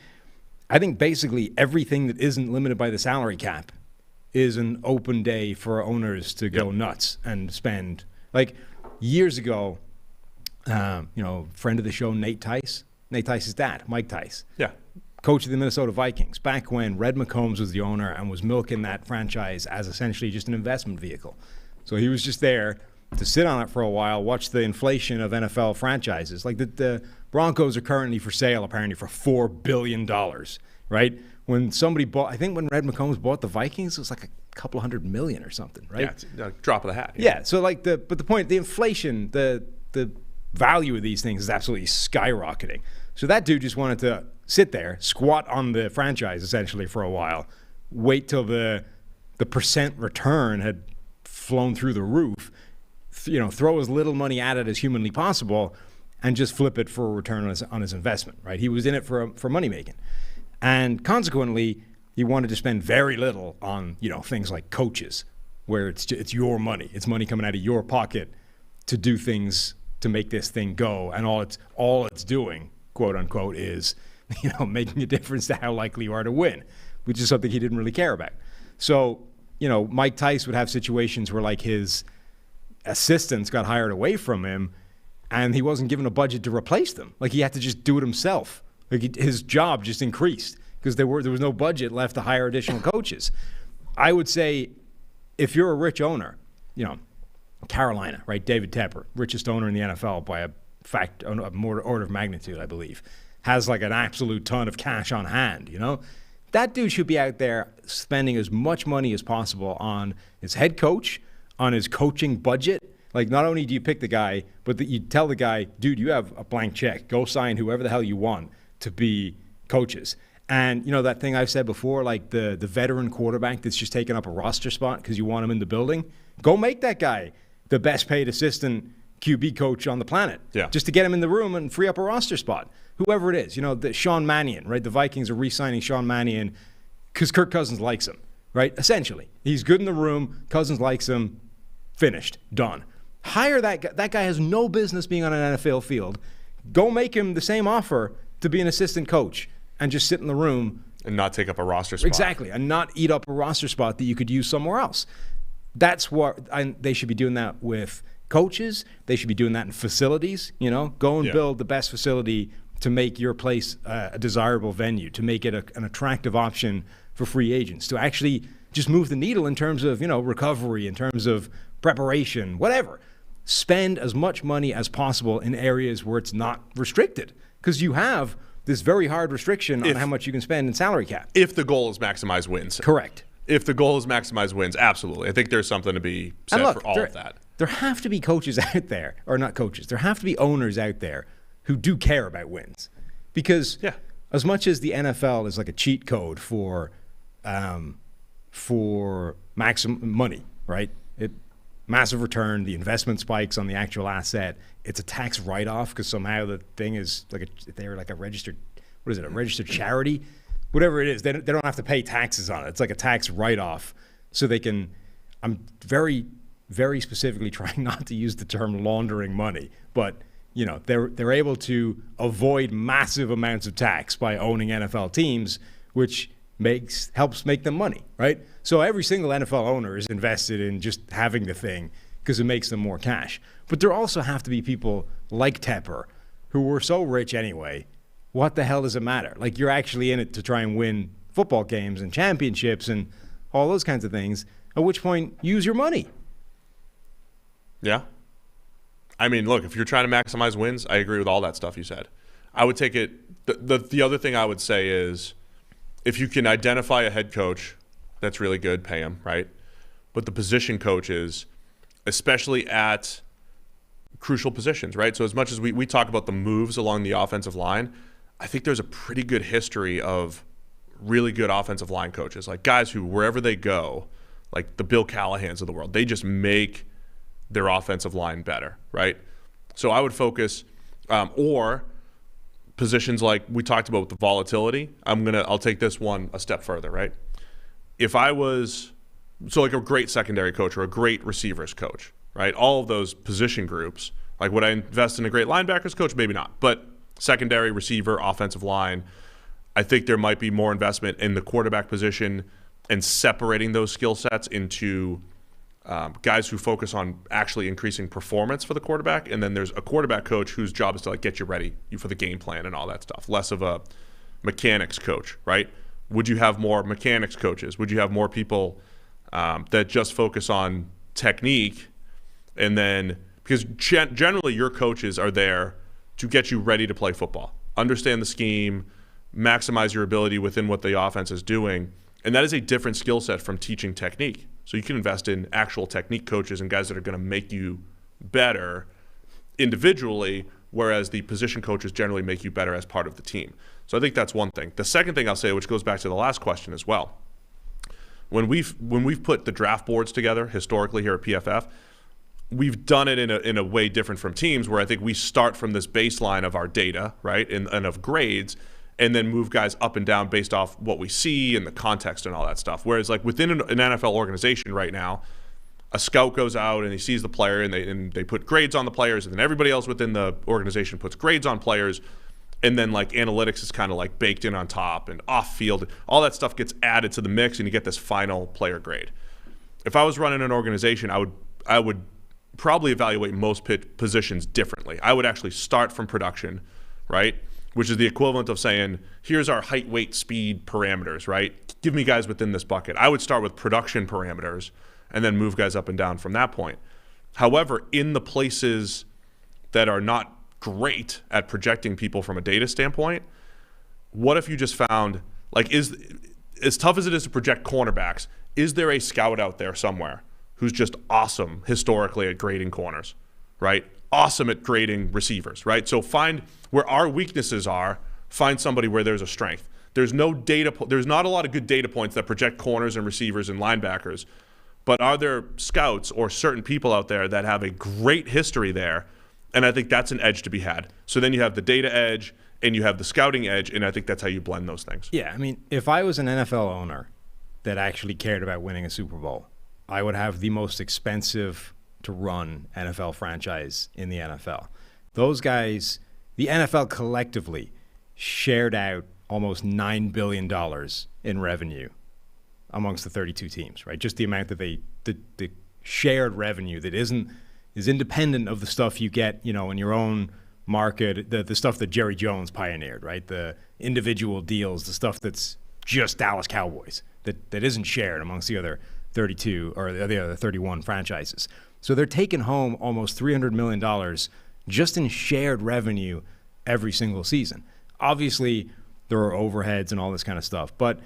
I think basically everything that isn't limited by the salary cap is an open day for owners to go nuts and spend. Like years ago, friend of the show, Nate Tice's dad, Mike Tice. Yeah. Coach of the Minnesota Vikings, back when Red McCombs was the owner and was milking that franchise as essentially just an investment vehicle. So he was just there to sit on it for a while, watch the inflation of NFL franchises. Like the Broncos are currently for sale, apparently, for $4 billion, right? When somebody bought, I think when Red McCombs bought the Vikings, it was like a couple $100 million or something, right? Yeah, it's a drop of the hat. Yeah, so like the point, the inflation, the value of these things is absolutely skyrocketing. So that dude just wanted to sit there, squat on the franchise essentially for a while, wait till the percent return had flown through the roof, throw as little money at it as humanly possible, and just flip it for a return on his investment, right? He was in it for money making. And consequently, he wanted to spend very little on, things like coaches, where it's your money. It's money coming out of your pocket to do things to make this thing go, and all it's doing, quote unquote, is making a difference to how likely you are to win, which is something he didn't really care about. So, Mike Tice would have situations where like his assistants got hired away from him and he wasn't given a budget to replace them. Like he had to just do it himself. Like his job just increased because there was no budget left to hire additional coaches. I would say if you're a rich owner, Carolina, right? David Tepper, richest owner in the NFL by a more order of magnitude, I believe, has like an absolute ton of cash on hand, That dude should be out there spending as much money as possible on his head coach, on his coaching budget. Like not only do you pick the guy, but you tell the guy, dude, you have a blank check. Go sign whoever the hell you want to be coaches. And that thing I've said before, like the veteran quarterback that's just taking up a roster spot because you want him in the building, go make that guy the best paid assistant QB coach on the planet. Yeah. Just to get him in the room and free up a roster spot. Whoever it is, the Sean Mannion, right? The Vikings are re-signing Sean Mannion because Kirk Cousins likes him, right? Essentially, he's good in the room. Cousins likes him. Finished. Done. Hire that guy. That guy has no business being on an NFL field. Go make him the same offer to be an assistant coach and just sit in the room. And not take up a roster spot. Exactly. And not eat up a roster spot that you could use somewhere else. That's what they should be doing that with coaches. They should be doing that in facilities. Go and build the best facility to make your place a desirable venue, to make it an attractive option for free agents, to actually just move the needle in terms of, recovery, in terms of preparation, whatever. Spend as much money as possible in areas where it's not restricted, because you have this very hard restriction on how much you can spend in salary cap. If the goal is maximize wins. Correct. If the goal is maximize wins, absolutely. I think there's something to be said for all of that. There have to be coaches out there, or not coaches, there have to be owners out there who do care about wins. Because as much as the NFL is like a cheat code for maximum money, right? Massive return, the investment spikes on the actual asset. It's a tax write-off because somehow the thing is they're like a registered, a registered charity? Whatever it is, they don't have to pay taxes on it. It's like a tax write-off so they can, I'm very, very specifically trying not to use the term laundering money, but they're able to avoid massive amounts of tax by owning NFL teams, which helps make them money, right? So every single NFL owner is invested in just having the thing because it makes them more cash. But there also have to be people like Tepper who were so rich anyway. What the hell does it matter? Like you're actually in it to try and win football games and championships and all those kinds of things, at which point use your money. Yeah. I mean, look, if you're trying to maximize wins, I agree with all that stuff you said. I would take it. The other thing I would say is if you can identify a head coach, that's really good, pay him, right? But the position coaches, especially at crucial positions, right? So as much as we talk about the moves along the offensive line, I think there's a pretty good history of really good offensive line coaches, like guys who, wherever they go, like the Bill Callahans of the world, they just make their offensive line better, right? So I would focus, or positions like we talked about with the volatility. I'll take this one a step further, right? If I was, so like a great secondary coach or a great receivers coach, right? All of those position groups, like would I invest in a great linebackers coach? Maybe not, but secondary, receiver, offensive line, I think there might be more investment in the quarterback position and separating those skill sets into guys who focus on actually increasing performance for the quarterback, and then there's a quarterback coach whose job is to like get you ready for the game plan and all that stuff. Less of a mechanics coach, right? Would you have more mechanics coaches? Would you have more people that just focus on technique, and then because generally your coaches are there to get you ready to play football, understand the scheme, maximize your ability within what the offense is doing, and that is a different skill set from teaching technique. So you can invest in actual technique coaches and guys that are going to make you better individually, whereas the position coaches generally make you better as part of the team. So I think that's one thing. The second thing I'll say, which goes back to the last question as well, when we've put the draft boards together historically here at PFF, we've done it in a way different from teams, where I think we start from this baseline of our data, right, and of grades, and then move guys up and down based off what we see and the context and all that stuff. Whereas like within an NFL organization right now, a scout goes out and he sees the player and they put grades on the players, and then everybody else within the organization puts grades on players, and then like analytics is kind of like baked in on top, and off field, all that stuff gets added to the mix, and you get this final player grade. If I was running an organization, I would probably evaluate most positions differently. I would actually start from production, right? Which is the equivalent of saying, here's our height, weight, speed parameters, right? Give me guys within this bucket. I would start with production parameters and then move guys up and down from that point. However, in the places that are not great at projecting people from a data standpoint, what if you just found, like, is as tough as it is to project cornerbacks, is there a scout out there somewhere who's just awesome historically at grading corners, right? Awesome at grading receivers, right? So find where our weaknesses are, find somebody where there's a strength. There's not a lot of good data points that project corners and receivers and linebackers, but are there scouts or certain people out there that have a great history there? And I think that's an edge to be had. So then you have the data edge and you have the scouting edge, and I think that's how you blend those things. Yeah, I mean, if I was an NFL owner that actually cared about winning a Super Bowl, I would have the most expensive to run NFL franchise in the NFL. Those guys, the NFL collectively shared out almost $9 billion in revenue amongst the 32 teams, right? Just the amount that the shared revenue that is independent of the stuff you get, in your own market, the stuff that Jerry Jones pioneered, right? The individual deals, the stuff that's just Dallas Cowboys, that isn't shared amongst the other 32 or the other 31 franchises. So they're taking home almost $300 million just in shared revenue every single season. Obviously, there are overheads and all this kind of stuff, but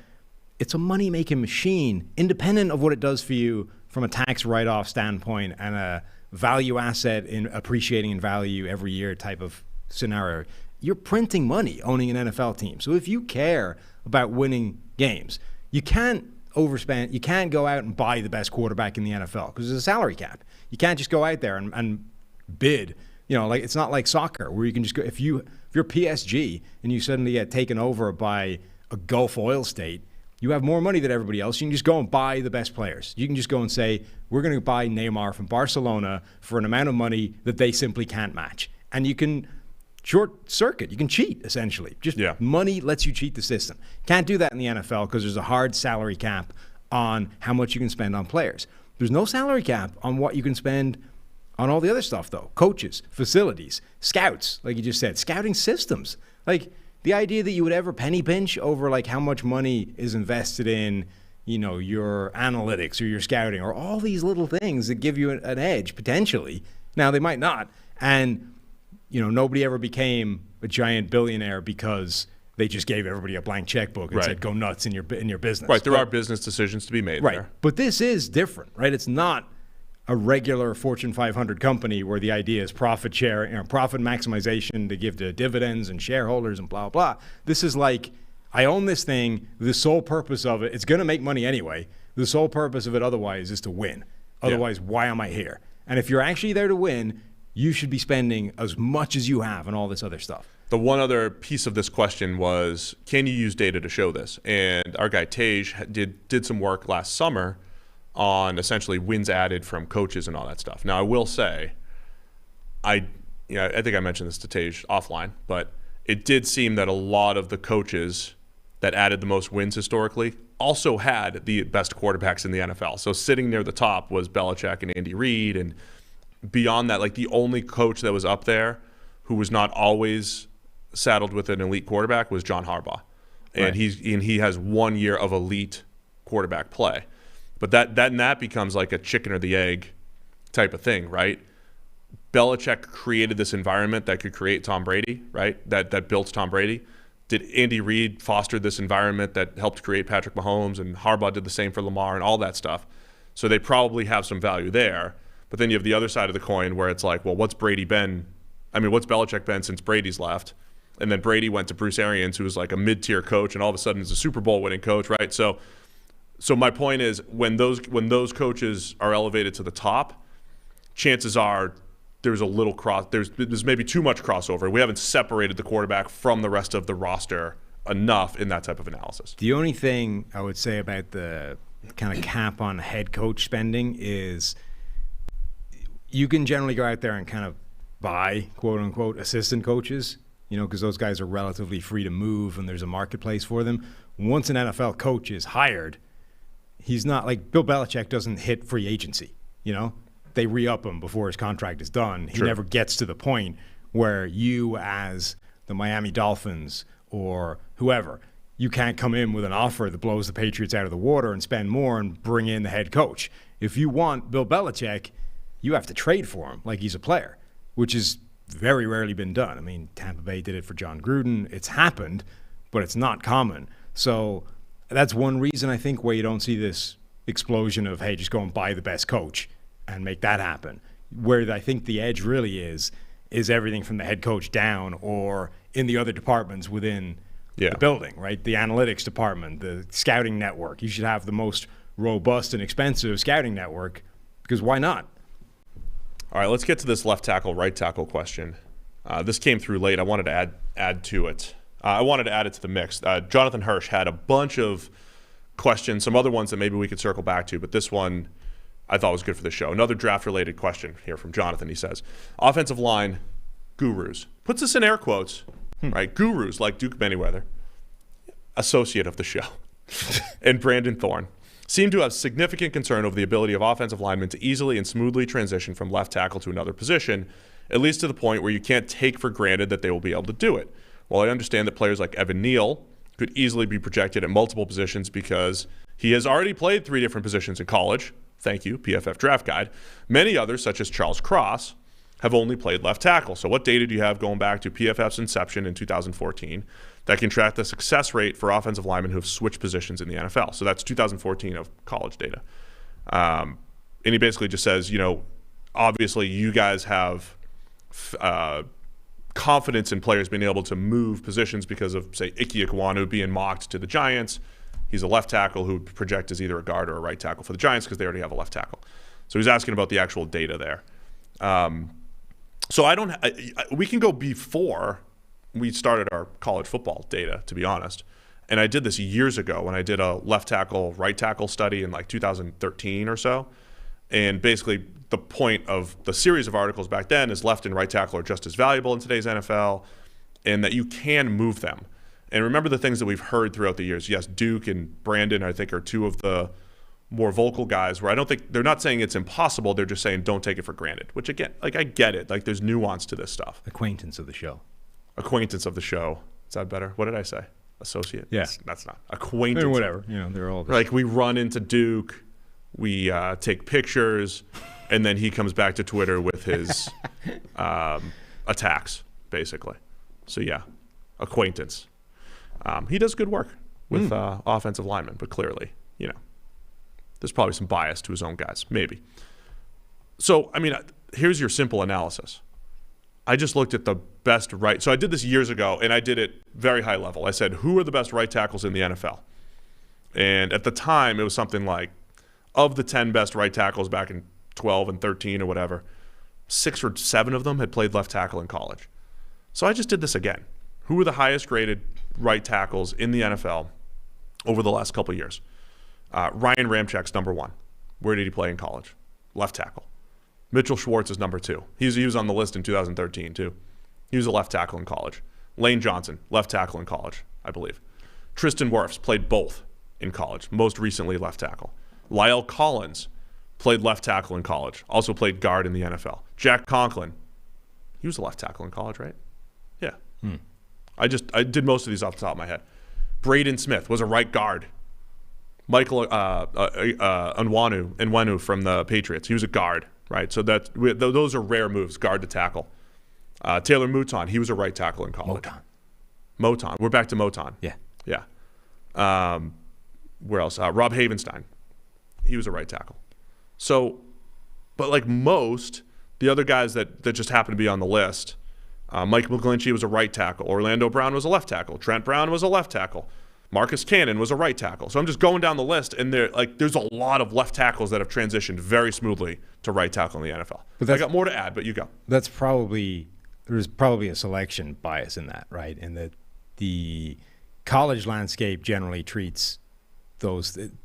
it's a money-making machine, independent of what it does for you from a tax write-off standpoint and a value asset in appreciating in value every year type of scenario. You're printing money owning an NFL team. So if you care about winning games, you can't overspend. You can't go out and buy the best quarterback in the NFL because there's a salary cap. You can't just go out there and bid. Like it's not like soccer where you can just go. If you're PSG and you suddenly get taken over by a Gulf oil state, you have more money than everybody else. You can just go and buy the best players. You can just go and say, we're going to buy Neymar from Barcelona for an amount of money that they simply can't match. And you can short circuit. You can cheat, essentially. Money lets you cheat the system. Can't do that in the NFL because there's a hard salary cap on how much you can spend on players. There's no salary cap on what you can spend on all the other stuff, though. Coaches, facilities, scouts, like you just said, scouting systems. Like the idea that you would ever penny pinch over like how much money is invested in, your analytics or your scouting or all these little things that give you an edge potentially. Now they might not. And nobody ever became a giant billionaire because They just gave everybody a blank checkbook and Right. said, go nuts in your business. Right. There are business decisions to be made Right. there. But this is different, right? It's not a regular Fortune 500 company where the idea is profit share, profit maximization to give to dividends and shareholders and blah, blah. This is like, I own this thing. The sole purpose of it, it's going to make money anyway. The sole purpose of it otherwise is to win. Otherwise, why am I here? And if you're actually there to win, you should be spending as much as you have on all this other stuff. The one other piece of this question was, can you use data to show this? And our guy Tej did some work last summer on essentially wins added from coaches and all that stuff. Now, I will say, I think I mentioned this to Tej offline, but it did seem that a lot of the coaches that added the most wins historically also had the best quarterbacks in the NFL. So sitting near the top was Belichick and Andy Reid, and beyond that, like the only coach that was up there who was not always saddled with an elite quarterback was John Harbaugh. And Right. he has 1 year of elite quarterback play. But that becomes like a chicken or the egg type of thing, right? Belichick created this environment that could create Tom Brady, right? That built Tom Brady. Did Andy Reid foster this environment that helped create Patrick Mahomes, and Harbaugh did the same for Lamar and all that stuff? So they probably have some value there. But then you have the other side of the coin where it's like, well, what's Belichick been since Brady's left? And then Brady went to Bruce Arians, who was like a mid-tier coach, and all of a sudden is a Super Bowl winning coach, right? So my point is, when those coaches are elevated to the top, chances are there's a little there's maybe too much crossover. We haven't separated the quarterback from the rest of the roster enough in that type of analysis. The only thing I would say about the kind of cap on head coach spending is you can generally go out there and kind of buy, quote unquote, assistant coaches, because those guys are relatively free to move and there's a marketplace for them. Once an NFL coach is hired, he's not like Bill Belichick doesn't hit free agency, They re-up him before his contract is done. He never gets to the point where you, as the Miami Dolphins or whoever, you can't come in with an offer that blows the Patriots out of the water and spend more and bring in the head coach. If you want Bill Belichick, you have to trade for him like he's a player, which is very rarely been done. I mean, Tampa Bay did it for John Gruden. It's happened, but it's not common. So that's one reason I think why you don't see this explosion of, hey, just go and buy the best coach and make that happen. Where I think the edge really is everything from the head coach down or in the other departments within the building, right? The analytics department, the scouting network. You should have the most robust and expensive scouting network because why not? All right, let's get to this left tackle, right tackle question. This came through late. I wanted to add to it. I wanted to add it to the mix. Jonathan Hirsch had a bunch of questions, some other ones that maybe we could circle back to, but this one I thought was good for the show. Another draft-related question here from Jonathan. He says, offensive line gurus. Puts this in air quotes, right? Gurus like Duke Manyweather, associate of the show, and Brandon Thorne seem to have significant concern over the ability of offensive linemen to easily and smoothly transition from left tackle to another position, at least to the point where you can't take for granted that they will be able to do it. While I understand that players like Evan Neal could easily be projected at multiple positions because he has already played 3 different positions in college, thank you, PFF Draft Guide, many others, such as Charles Cross, have only played left tackle. So what data do you have going back to PFF's inception in 2014 that can track the success rate for offensive linemen who have switched positions in the NFL? So that's 2014 of college data. And he basically just says, obviously you guys have confidence in players being able to move positions because of, say, Ike Ekwonu being mocked to the Giants. He's a left tackle who would project as either a guard or a right tackle for the Giants because they already have a left tackle. So he's asking about the actual data there. So we can go before we started our college football data, to be honest. And I did this years ago when I did a left tackle, right tackle study in like 2013 or so. And basically the point of the series of articles back then is left and right tackle are just as valuable in today's NFL and that you can move them. And remember the things that we've heard throughout the years. Yes, Duke and Brandon, I think, are 2 of the more vocal guys where I don't think they're not saying it's impossible. They're just saying don't take it for granted, which again, like I get it. Like there's nuance to this stuff. Acquaintance of the show. Acquaintance of the show. Is that better? What did I say? Associate? Yeah. That's not. Acquaintance. Or whatever. They're all like we run into Duke, we take pictures, and then he comes back to Twitter with his attacks, basically. So yeah, acquaintance. He does good work with offensive linemen, but clearly, there's probably some bias to his own guys, maybe. So, here's your simple analysis. I just looked at the best right. So I did this years ago, and I did it very high level. I said, who are the best right tackles in the NFL? And at the time, it was something like, of the 10 best right tackles back in 12 and 13 or whatever, 6 or 7 of them had played left tackle in college. So I just did this again. Who were the highest graded right tackles in the NFL over the last couple of years? Ryan Ramczak's number 1. Where did he play in college? Left tackle. Mitchell Schwartz is number 2. He was on the list in 2013 too. He was a left tackle in college. Lane Johnson, left tackle in college, I believe. Tristan Wirfs played both in college, most recently left tackle. Lyle Collins played left tackle in college, also played guard in the NFL. Jack Conklin, he was a left tackle in college, right? Yeah. I did most of these off the top of my head. Braden Smith was a right guard. Michael Onwenu from the Patriots, he was a guard, right? So those are rare moves, guard to tackle. Taylor Mouton, he was a right tackle in college. Moton. We're back to Moton. Yeah. Where else? Rob Havenstein. He was a right tackle. So, but like most, the other guys that just happen to be on the list, Mike McGlinchey was a right tackle. Orlando Brown was a left tackle. Trent Brown was a left tackle. Marcus Cannon was a right tackle. So I'm just going down the list, and there's a lot of left tackles that have transitioned very smoothly to right tackle in the NFL. I got more to add, but you go. There's probably a selection bias in that, right? And that the college landscape generally treats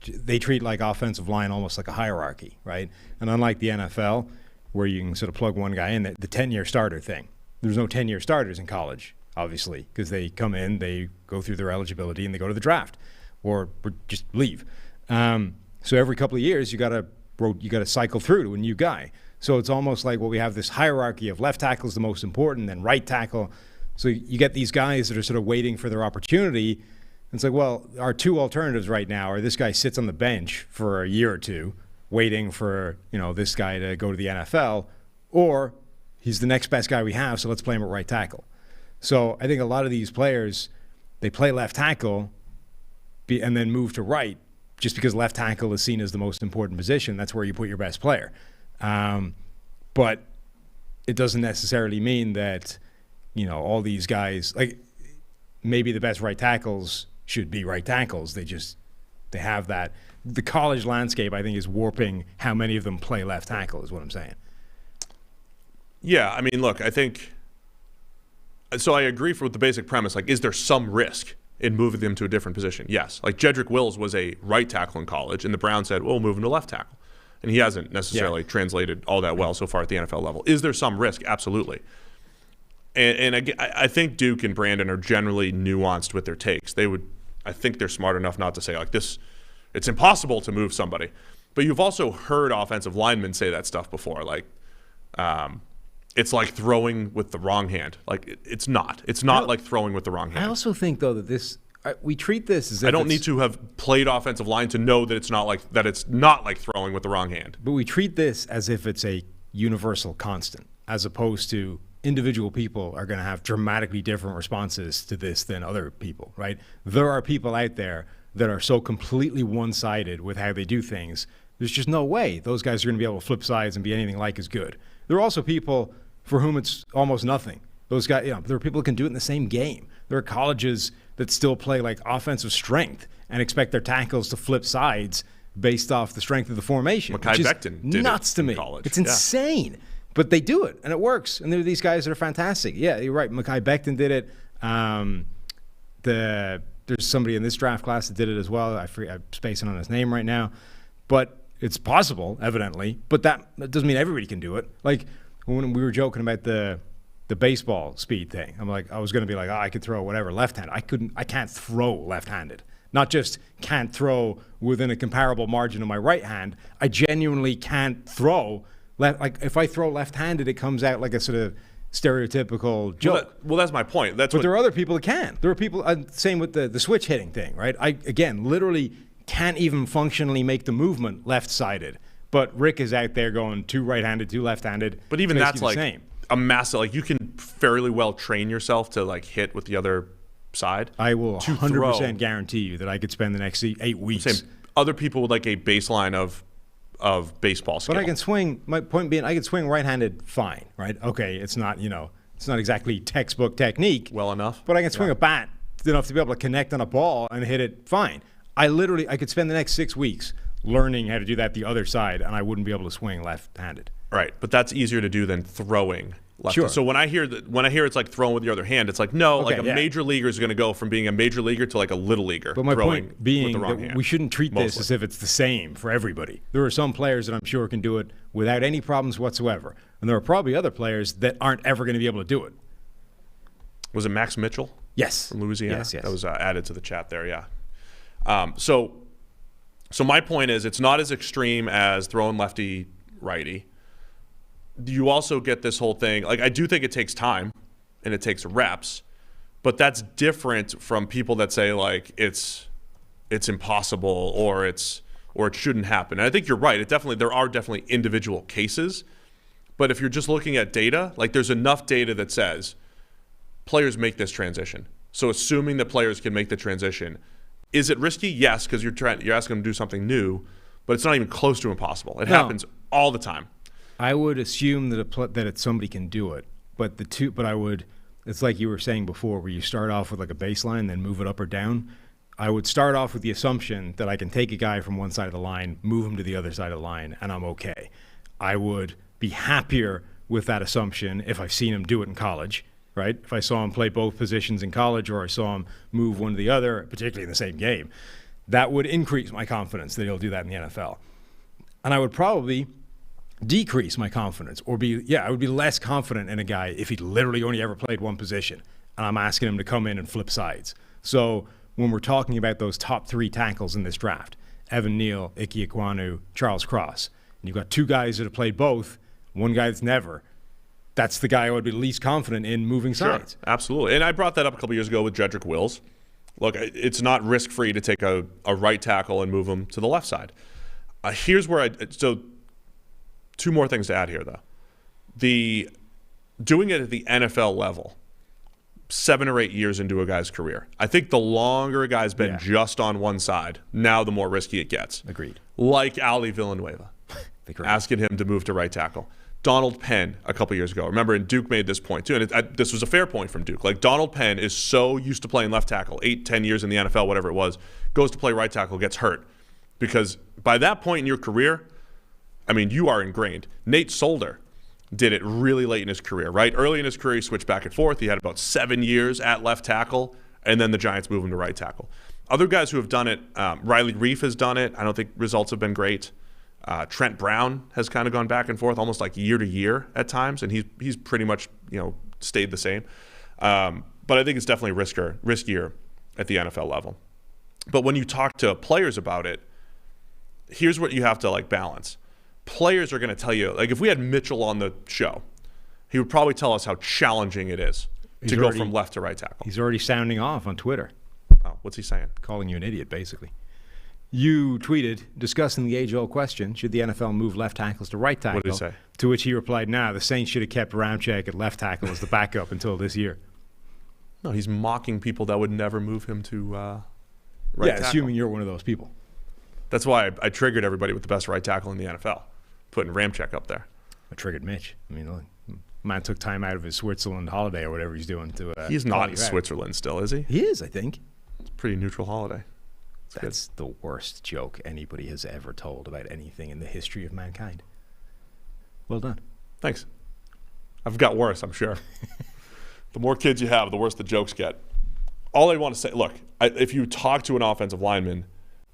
they treat like offensive line almost like a hierarchy, right? And unlike the NFL, where you can sort of plug one guy in, the 10-year starter thing, there's no 10-year starters in college, obviously, because they come in, they go through their eligibility, and they go to the draft or just leave. So every couple of years, you got to cycle through to a new guy. So it's almost like, we have this hierarchy of left tackle is the most important, then right tackle. So you get these guys that are sort of waiting for their opportunity. It's like, well, our two alternatives right now are this guy sits on the bench for a year or two waiting for, this guy to go to the NFL, or he's the next best guy we have, so let's play him at right tackle. So I think a lot of these players, they play left tackle and then move to right just because left tackle is seen as the most important position. That's where you put your best player. But it doesn't necessarily mean that, all these guys, like maybe the best right tackles should be right tackles. They have that. The college landscape, I think, is warping how many of them play left tackle, is what I'm saying. Yeah, look, I think so. I agree with the basic premise. Like, is there some risk in moving them to a different position? Yes. Like, Jedrick Wills was a right tackle in college, and the Browns said, well, we'll move him to left tackle. And he hasn't necessarily translated all that well so far at the NFL level. Is there some risk? Absolutely. And I think Duke and Brandon are generally nuanced with their takes. I think they're smart enough not to say, like, this, it's impossible to move somebody. But you've also heard offensive linemen say that stuff before. Like, it's like throwing with the wrong hand. Like, it's not. It's not like throwing with the wrong hand. I also think, though, that we treat this as if I don't need to have played offensive line to know that it's not like throwing with the wrong hand. But we treat this as if it's a universal constant, as opposed to individual people are going to have dramatically different responses to this than other people, right? There are people out there that are so completely one-sided with how they do things. There's just no way those guys are going to be able to flip sides and be anything like as good. There are also people for whom it's almost nothing. Those guys, there are people who can do it in the same game. There are colleges that still play like offensive strength and expect their tackles to flip sides based off the strength of the formation. Mekhi Becton did nuts it to in me. College. It's insane. Yeah. But they do it, and it works. And there are these guys that are fantastic. Yeah, you're right. Mekhi Becton did it. There's somebody in this draft class that did it as well. I'm spacing on his name right now. But it's possible, evidently. But that doesn't mean everybody can do it. Like when we were joking about the baseball speed thing, I was going to be like, I could throw whatever left-handed. I can't throw left-handed. Not just can't throw within a comparable margin of my right hand. I genuinely can't throw like if I throw left-handed, it comes out like a sort of stereotypical joke. Well, that's my point. But there are other people that can. There are people, same with the switch hitting thing, right? I, again, literally can't even functionally make the movement left-sided. But Rick is out there going two right-handed, two left-handed. But even that's like a massive, like you can fairly well train yourself to like hit with the other side. I will 100% guarantee you that I could spend the next 8 weeks. Other people with like a baseline of baseball skill. But I can swing. My point being, I can swing right-handed fine, right? Okay, it's not it's not exactly textbook technique. Well enough. But I can swing a bat enough to be able to connect on a ball and hit it fine. I could spend the next 6 weeks learning how to do that the other side, and I wouldn't be able to swing left-handed. Right, but that's easier to do than throwing left. Sure. So when I hear it's like throwing with your other hand, it's like major leaguer is going to go from being a major leaguer to like a little leaguer. But my throwing point being with the wrong that hand, we shouldn't treat this as if it's the same for everybody. There are some players that I'm sure can do it without any problems whatsoever, and there are probably other players that aren't ever going to be able to do it. Was it Max Mitchell? Yes. From Louisiana? Yes. That was added to the chat there, yeah. So my point is it's not as extreme as throwing lefty-righty. You also get this whole thing. Like, I do think it takes time and it takes reps, but that's different from people that say, like, it's impossible or it shouldn't happen. And I think you're right. There are definitely individual cases, but if you're just looking at data, like, there's enough data that says players make this transition. So assuming that players can make the transition, is it risky? Yes, because you're asking them to do something new, but it's not even close to impossible. It happens all the time. I would assume that somebody can do it, but it's like you were saying before, where you start off with like a baseline, then move it up or down. I would start off with the assumption that I can take a guy from one side of the line, move him to the other side of the line, and I'm okay. I would be happier with that assumption if I've seen him do it in college. Right? If I saw him play both positions in college or I saw him move one to the other, particularly in the same game, that would increase my confidence that he'll do that in the NFL. And I would probably decrease my confidence I would be less confident in a guy if he'd literally only ever played one position and I'm asking him to come in and flip sides. So when we're talking about those top 3 tackles in this draft, Evan Neal, Ike Ekwonu, Charles Cross, and you've got 2 guys that have played both, one guy that's never, that's the guy I would be least confident in moving sides. Sure, absolutely. And I brought that up a couple years ago with Jedrick Wills. Look, it's not risk-free to take a right tackle and move him to the left side. Here's where so 2 more things to add here, though. Doing it at the NFL level, 7 or 8 years into a guy's career. I think the longer a guy's been just on one side, now the more risky it gets. Agreed. Like Ali Villanueva, asking him to move to right tackle. Donald Penn a couple years ago. Remember, and Duke made this point too, and this was a fair point from Duke. Like, Donald Penn is so used to playing left tackle, 8-10 years in the NFL, whatever it was, goes to play right tackle, gets hurt. Because by that point in your career, I mean, you are ingrained. Nate Solder did it really late in his career, right? Early in his career, he switched back and forth. He had about 7 years at left tackle, and then the Giants moved him to right tackle. Other guys who have done it, Riley Reif has done it. I don't think results have been great. Trent Brown has kind of gone back and forth almost like year to year at times, and he's pretty much stayed the same. But I think it's definitely riskier at the NFL level. But when you talk to players about it, here's what you have to balance. Players are going to tell you, like, if we had Mitchell on the show, he would probably tell us how challenging it is to go from left to right tackle. He's already sounding off on Twitter. Oh, what's he saying? Calling you an idiot, basically. You tweeted, discussing the age-old question, should the NFL move left tackles to right tackle? What did he say? To which he replied, the Saints should have kept Ramczyk at left tackle as the backup until this year. No, he's mocking people that would never move him to right tackle. Assuming you're one of those people. That's why I triggered everybody with the best right tackle in the NFL, putting Ramczyk up there. I triggered Mitch. I mean, man took time out of his Switzerland holiday or whatever he's doing to. He's not in Switzerland still, is he? He is, I think. It's a pretty neutral holiday. That's the worst joke anybody has ever told about anything in the history of mankind. Well done. Thanks. I've got worse, I'm sure. The more kids you have, the worse the jokes get. All I want to say, look, if you talk to an offensive lineman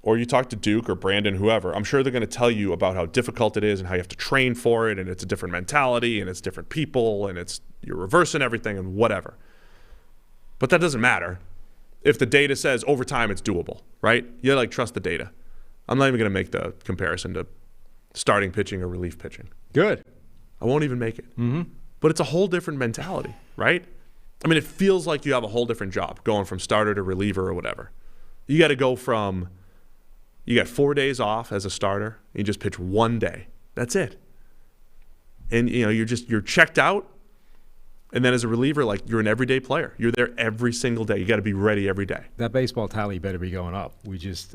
or you talk to Duke or Brandon, whoever, I'm sure they're going to tell you about how difficult it is and how you have to train for it, and it's a different mentality and it's different people and you're reversing everything and whatever. But that doesn't matter. If the data says over time it's doable, right? You trust the data. I'm not even going to make the comparison to starting pitching or relief pitching. Good. I won't even make it. Mm-hmm. But it's a whole different mentality, right? I mean, it feels like you have a whole different job going from starter to reliever or whatever. You got to go from, you got 4 days off as a starter, and you just pitch 1 day. That's it. And you're checked out, And then as a reliever, like you're an everyday player. You're there every single day. You got to be ready every day. That baseball tally better be going up.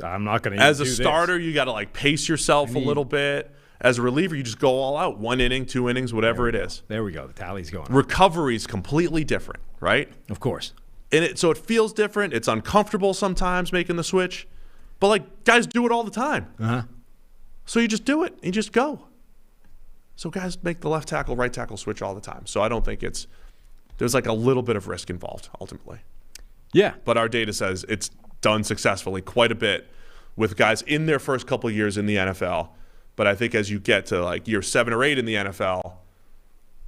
I'm not going to. As a starter, you got to like pace yourself a little bit. As a reliever, you just go all out. 1 inning, 2 innings, whatever it is. There we go. The tally's going up. Recovery is completely different, right? Of course. And so it feels different. It's uncomfortable sometimes making the switch. But like guys do it all the time. Uh-huh. So you just do it. You just go. So guys make the left tackle, right tackle switch all the time. So I don't think there's like a little bit of risk involved ultimately. Yeah. But our data says it's done successfully quite a bit with guys in their first couple of years in the NFL. But I think as you get to like year 7 or 8 in the NFL,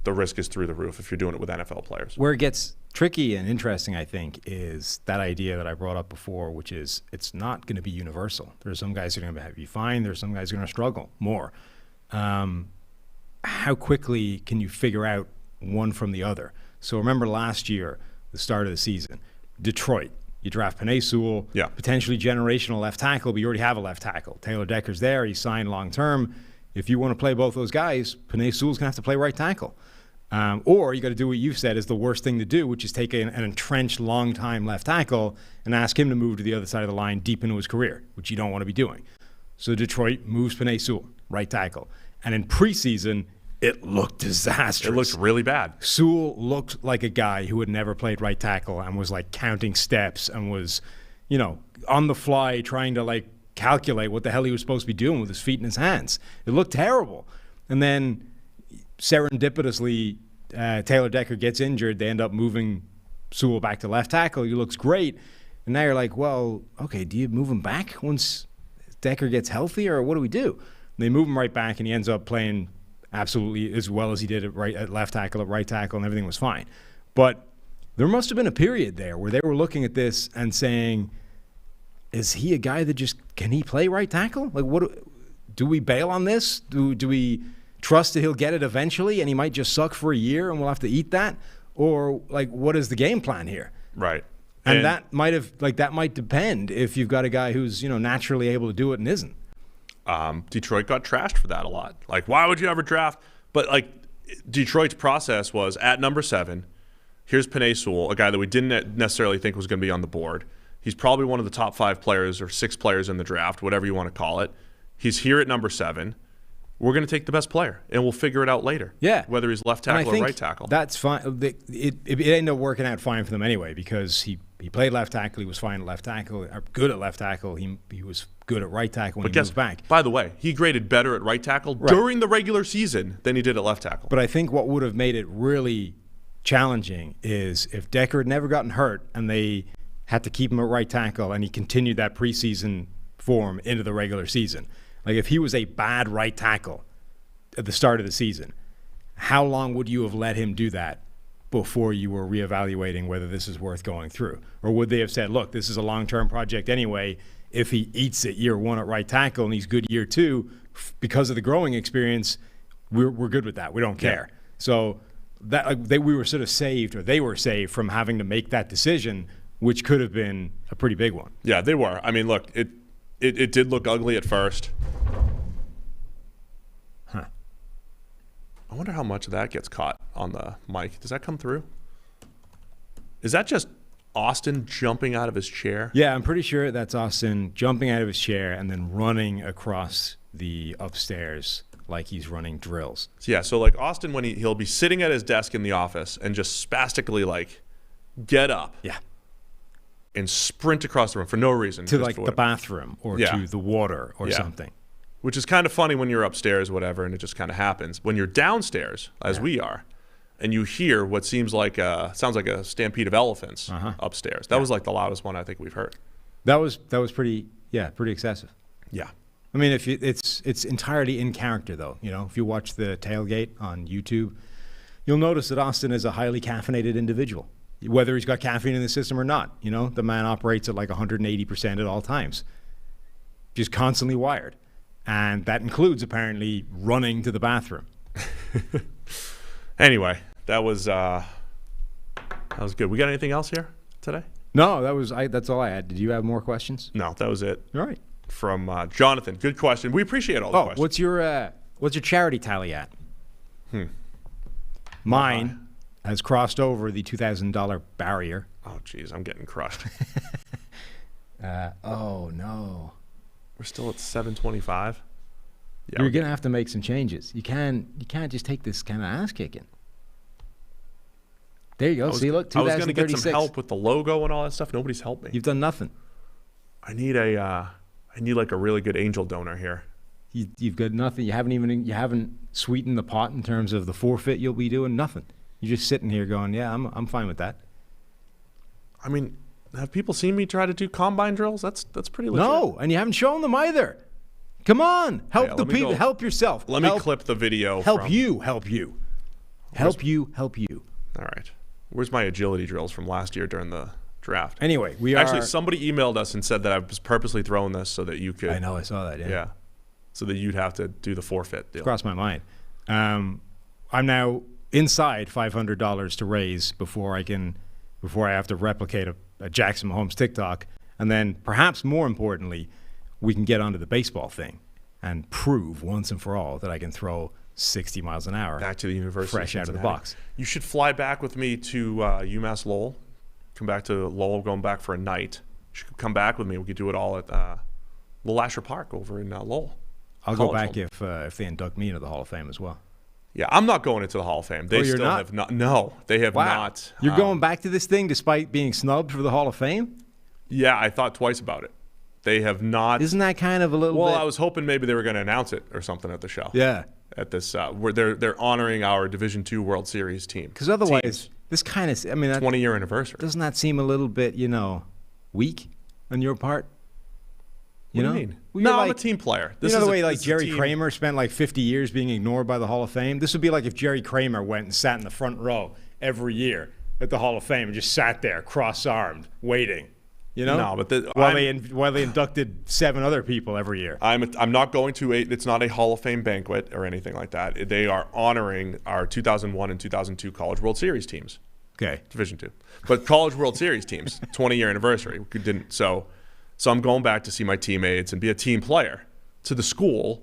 the risk is through the roof if you're doing it with NFL players. Where it gets tricky and interesting, I think, is that idea that I brought up before, which is it's not going to be universal. There's some guys who are going to be fine. There's some guys who are going to struggle more. How quickly can you figure out one from the other? So remember last year, the start of the season, Detroit. You draft Penei Sewell, potentially generational left tackle, but you already have a left tackle. Taylor Decker's there. He's signed long term. If you want to play both those guys, Penei Sewell's going to have to play right tackle. Or you got to do what you've said is the worst thing to do, which is take an entrenched long-time left tackle and ask him to move to the other side of the line deep into his career, which you don't want to be doing. So Detroit moves Penei Sewell, right tackle. And in preseason, it looked disastrous. It looked really bad. Sewell looked like a guy who had never played right tackle and was like counting steps and was, on the fly trying to like calculate what the hell he was supposed to be doing with his feet and his hands. It looked terrible. And then serendipitously, Taylor Decker gets injured. They end up moving Sewell back to left tackle. He looks great. And now you're like, well, okay, do you move him back once Decker gets healthy, or what do we do? And they move him right back, and he ends up playing absolutely as well as he did at left tackle, at right tackle, and everything was fine. But there must have been a period there where they were looking at this and saying, is he a guy that can he play right tackle? Like, what do we bail on this? Do we trust that he'll get it eventually and he might just suck for a year and we'll have to eat that? Or like, what is the game plan here? Right. And that might depend if you've got a guy who's, naturally able to do it and isn't. Detroit got trashed for that a lot. Like, why would you ever draft? But like, Detroit's process was at number 7, here's Penei Sewell, a guy that we didn't necessarily think was going to be on the board. He's probably one of the top 5 players or 6 players in the draft, whatever you want to call it. He's here at number 7. We're going to take the best player, and we'll figure it out later. Yeah. Whether he's left tackle or right tackle. That's fine. It ended up working out fine for them anyway because he played left tackle. He was fine at left tackle, good at left tackle. He was good at right tackle when he moved back. By the way, he graded better at right tackle during the regular season than he did at left tackle. But I think what would have made it really challenging is if Decker had never gotten hurt and they had to keep him at right tackle and he continued that preseason form into the regular season. Like if he was a bad right tackle at the start of the season, how long would you have let him do that before you were reevaluating whether this is worth going through? Or would they have said, look, this is a long-term project anyway. If he eats it year 1 at right tackle and he's good year 2, because of the growing experience, we're good with that. We don't care. Yeah. So we were sort of saved, or they were saved from having to make that decision, which could have been a pretty big one. Yeah, they were. I mean, look, it did look ugly at first. Huh. I wonder how much of that gets caught on the mic. Does that come through? Is that just Austin jumping out of his chair? Yeah, I'm pretty sure that's Austin jumping out of his chair and then running across the upstairs like he's running drills. Yeah, so like Austin, when he'll be sitting at his desk in the office and just spastically like get up. Yeah. And sprint across the room for no reason. To like the bathroom or to the water or something. Which is kind of funny when you're upstairs, whatever, and it just kind of happens. When you're downstairs, as we are, and you hear what sounds like a stampede of elephants upstairs. That was like the loudest one I think we've heard. That was pretty excessive. Yeah. I mean, it's entirely in character though. If you watch the tailgate on YouTube, you'll notice that Austin is a highly caffeinated individual. Whether he's got caffeine in the system or not, the man operates at like 180% at all times. Just constantly wired. And that includes apparently running to the bathroom. Anyway, that was good. We got anything else here today? No, that's all I had. Did you have more questions? No, that was it. All right. From Jonathan. Good question. We appreciate all the questions. What's your charity tally at? Mine has crossed over the $2,000 barrier. Oh, geez, I'm getting crushed. Oh, no. We're still at 725. Yeah, You're going to have to make some changes. You can't just take this kind of ass kicking. There you go. See, look, I was going to get 2036. some help with the logo and all that stuff. Nobody's helped me. You've done nothing. I need like a really good angel donor here. You've got nothing. You haven't sweetened the pot in terms of the forfeit you'll be doing. Nothing. You're just sitting here going, yeah, I'm fine with that. I mean, have people seen me try to do combine drills? That's pretty legit. No, and you haven't shown them either. Come on, help the people. Help yourself. Let me clip the video. Help you. Help you. All right. Where's my agility drills from last year during the draft? Anyway, Actually, somebody emailed us and said that I was purposely throwing this so that you could. I know, I saw that. Yeah. So that you'd have to do the forfeit deal. Crossed my mind. I'm now inside $500 to raise before I have to replicate a Jackson Mahomes TikTok, and then perhaps more importantly, we can get onto the baseball thing and prove once and for all that I can throw 60 miles an hour back to the University fresh out of the box. You should fly back with me to UMass Lowell. Come back to Lowell, going back for a night. You should come back with me. We could do it all at Little Asher Park over in Lowell. I'll go back if they induct me into the Hall of Fame as well. Yeah, I'm not going into the Hall of Fame. They you're still not? have not. No, they have not. You're going back to this thing despite being snubbed for the Hall of Fame? Yeah, I thought twice about it. They have not. Isn't that kind of a little bit? Well, I was hoping maybe they were going to announce it or something at the show. Yeah. At this, where they're honoring our Division II World Series team. Because otherwise, this kind of, 20-year anniversary. Doesn't that seem a little bit, weak on your part? What do you mean? No, I'm a team player. This is the way Jerry Kramer spent 50 years being ignored by the Hall of Fame? This would be like if Jerry Kramer went and sat in the front row every year at the Hall of Fame and just sat there cross-armed waiting. No, but while they inducted 7 other people every year. I'm not going to it's not a Hall of Fame banquet or anything like that. They are honoring our 2001 and 2002 College World Series teams. Okay. Division II. But College World Series teams, 20-year anniversary. So I'm going back to see my teammates and be a team player to the school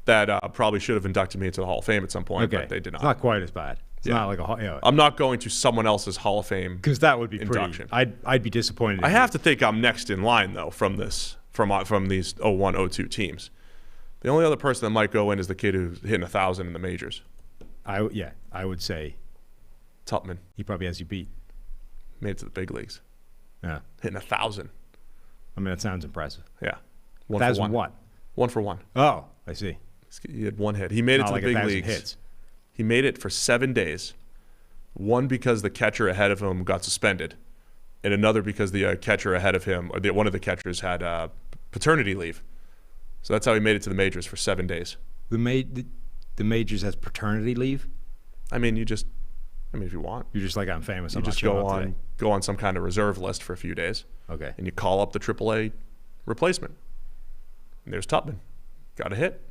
that probably should have inducted me into the Hall of Fame at some point, but they did not. It's not quite as bad. It's not like I'm not going to someone else's Hall of Fame because that would be induction. I'd be disappointed. I have to think I'm next in line though from these 01, 02 teams. The only other person that might go in is the kid who's hitting 1,000 in the majors. I would say Tupman. He probably has you beat. Made it to the big leagues. Yeah, hitting 1,000. That sounds impressive. Yeah, 1,000 what? 1 for 1. Oh, I see. He had 1 hit. He made it to the big leagues. Hits. He made it for 7 days. One because the catcher ahead of him got suspended, and another because the catcher ahead of him, or one of the catchers, had paternity leave. So that's how he made it to the majors for 7 days. The majors has paternity leave? If you want. You're just like, I'm famous. You just go on some kind of reserve list for a few days. Okay. And you call up the AAA replacement. And there's Tupman. Got a hit.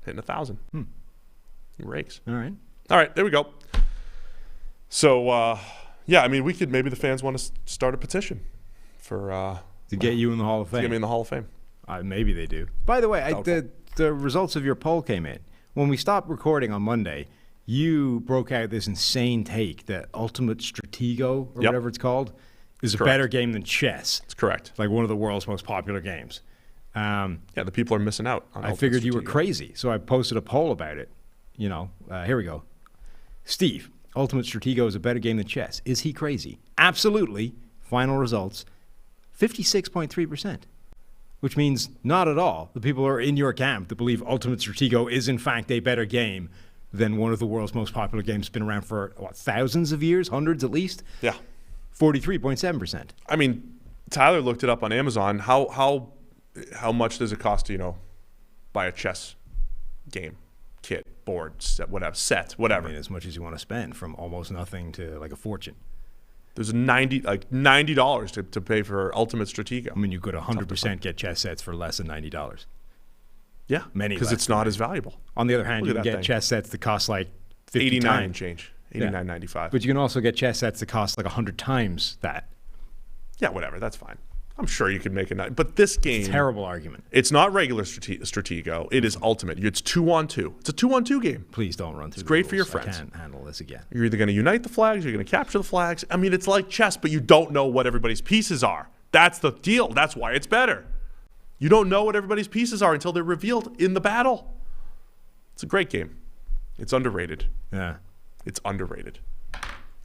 Hitting 1,000. He rakes. All right, there we go. So, we could, maybe the fans want to start a petition for to get you in the Hall of Fame. To get me in the Hall of Fame. Maybe they do. By the way, the results of your poll came in. When we stopped recording on Monday, you broke out this insane take that Ultimate Stratego, or whatever it's called, is a better game than chess. That's correct. It's like one of the world's most popular games. The people are missing out on I figured you were crazy, so I posted a poll about it. Here we go. Steve, Ultimate Stratego is a better game than chess. Is he crazy? Absolutely. Final results, 56.3%, which means not at all. The people who are in your camp that believe Ultimate Stratego is, in fact, a better game than one of the world's most popular games. Been around for, thousands of years? Hundreds at least? Yeah. 43.7%. Tyler looked it up on Amazon. How much does it cost to, buy a chess game? Kit, board, set, whatever. As much as you want to spend, from almost nothing to like a fortune. There's $90 to pay for Ultimate Stratego. You could 100% get chess sets for less than $90. Yeah, because it's not as valuable. On the other hand, you can get chess sets that cost like 50 $89 times. and change, $89.95. But you can also get chess sets that cost like 100 times that. Yeah, whatever. That's fine. I'm sure you could make a nice, but this game, Terrible argument. it's not regular Stratego. It is Ultimate. It's 2-on-2. It's a 2-on-2 game. Please don't run through. It's great the for your rules. friends. I can't handle this again. You're either going to unite the flags, you're going to capture the flags. I mean, it's like chess, but you don't know what everybody's pieces are. That's the deal. That's why it's better. You don't know what everybody's pieces are until they're revealed in the battle. It's a great game. It's underrated. Yeah. It's underrated.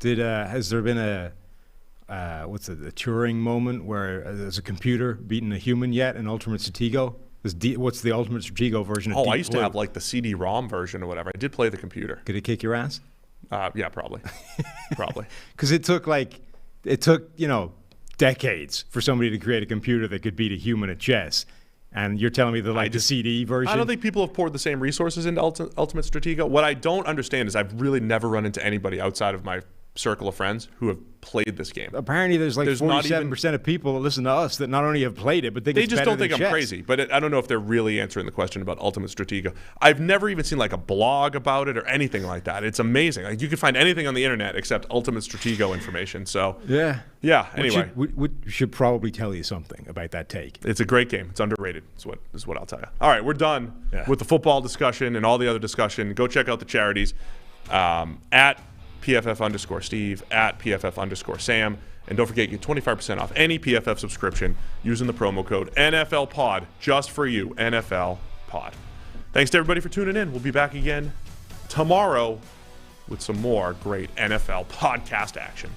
Has there been a a Turing moment where there's a computer beating a human yet in Ultimate Stratego? What's the Ultimate Stratego version of Deep I used to Blue? have like the CD-ROM version or whatever. I did play the computer. Could it kick your ass? Yeah, probably. Probably. Because it took decades for somebody to create a computer that could beat a human at chess. And you're telling me that the CD version? I don't think people have poured the same resources into Ultimate Stratego. What I don't understand is I've really never run into anybody outside of my circle of friends who have played this game. Apparently there's 47% of people that listen to us that not only have played it, but think they just don't think I'm crazy. But I don't know if they're really answering the question about Ultimate Stratego. I've never even seen like a blog about it or anything like that. It's amazing. Like you can find anything on the internet except Ultimate Stratego information. So yeah. Anyway, we should probably tell you something about that take. It's a great game. It's underrated. Is what I'll tell you. All right, we're done with the football discussion and all the other discussion. Go check out the charities at PFF_Steve, at PFF_Sam. And don't forget, you get 25% off any PFF subscription using the promo code NFLPOD, just for you, NFLPOD. Thanks to everybody for tuning in. We'll be back again tomorrow with some more great NFL podcast action.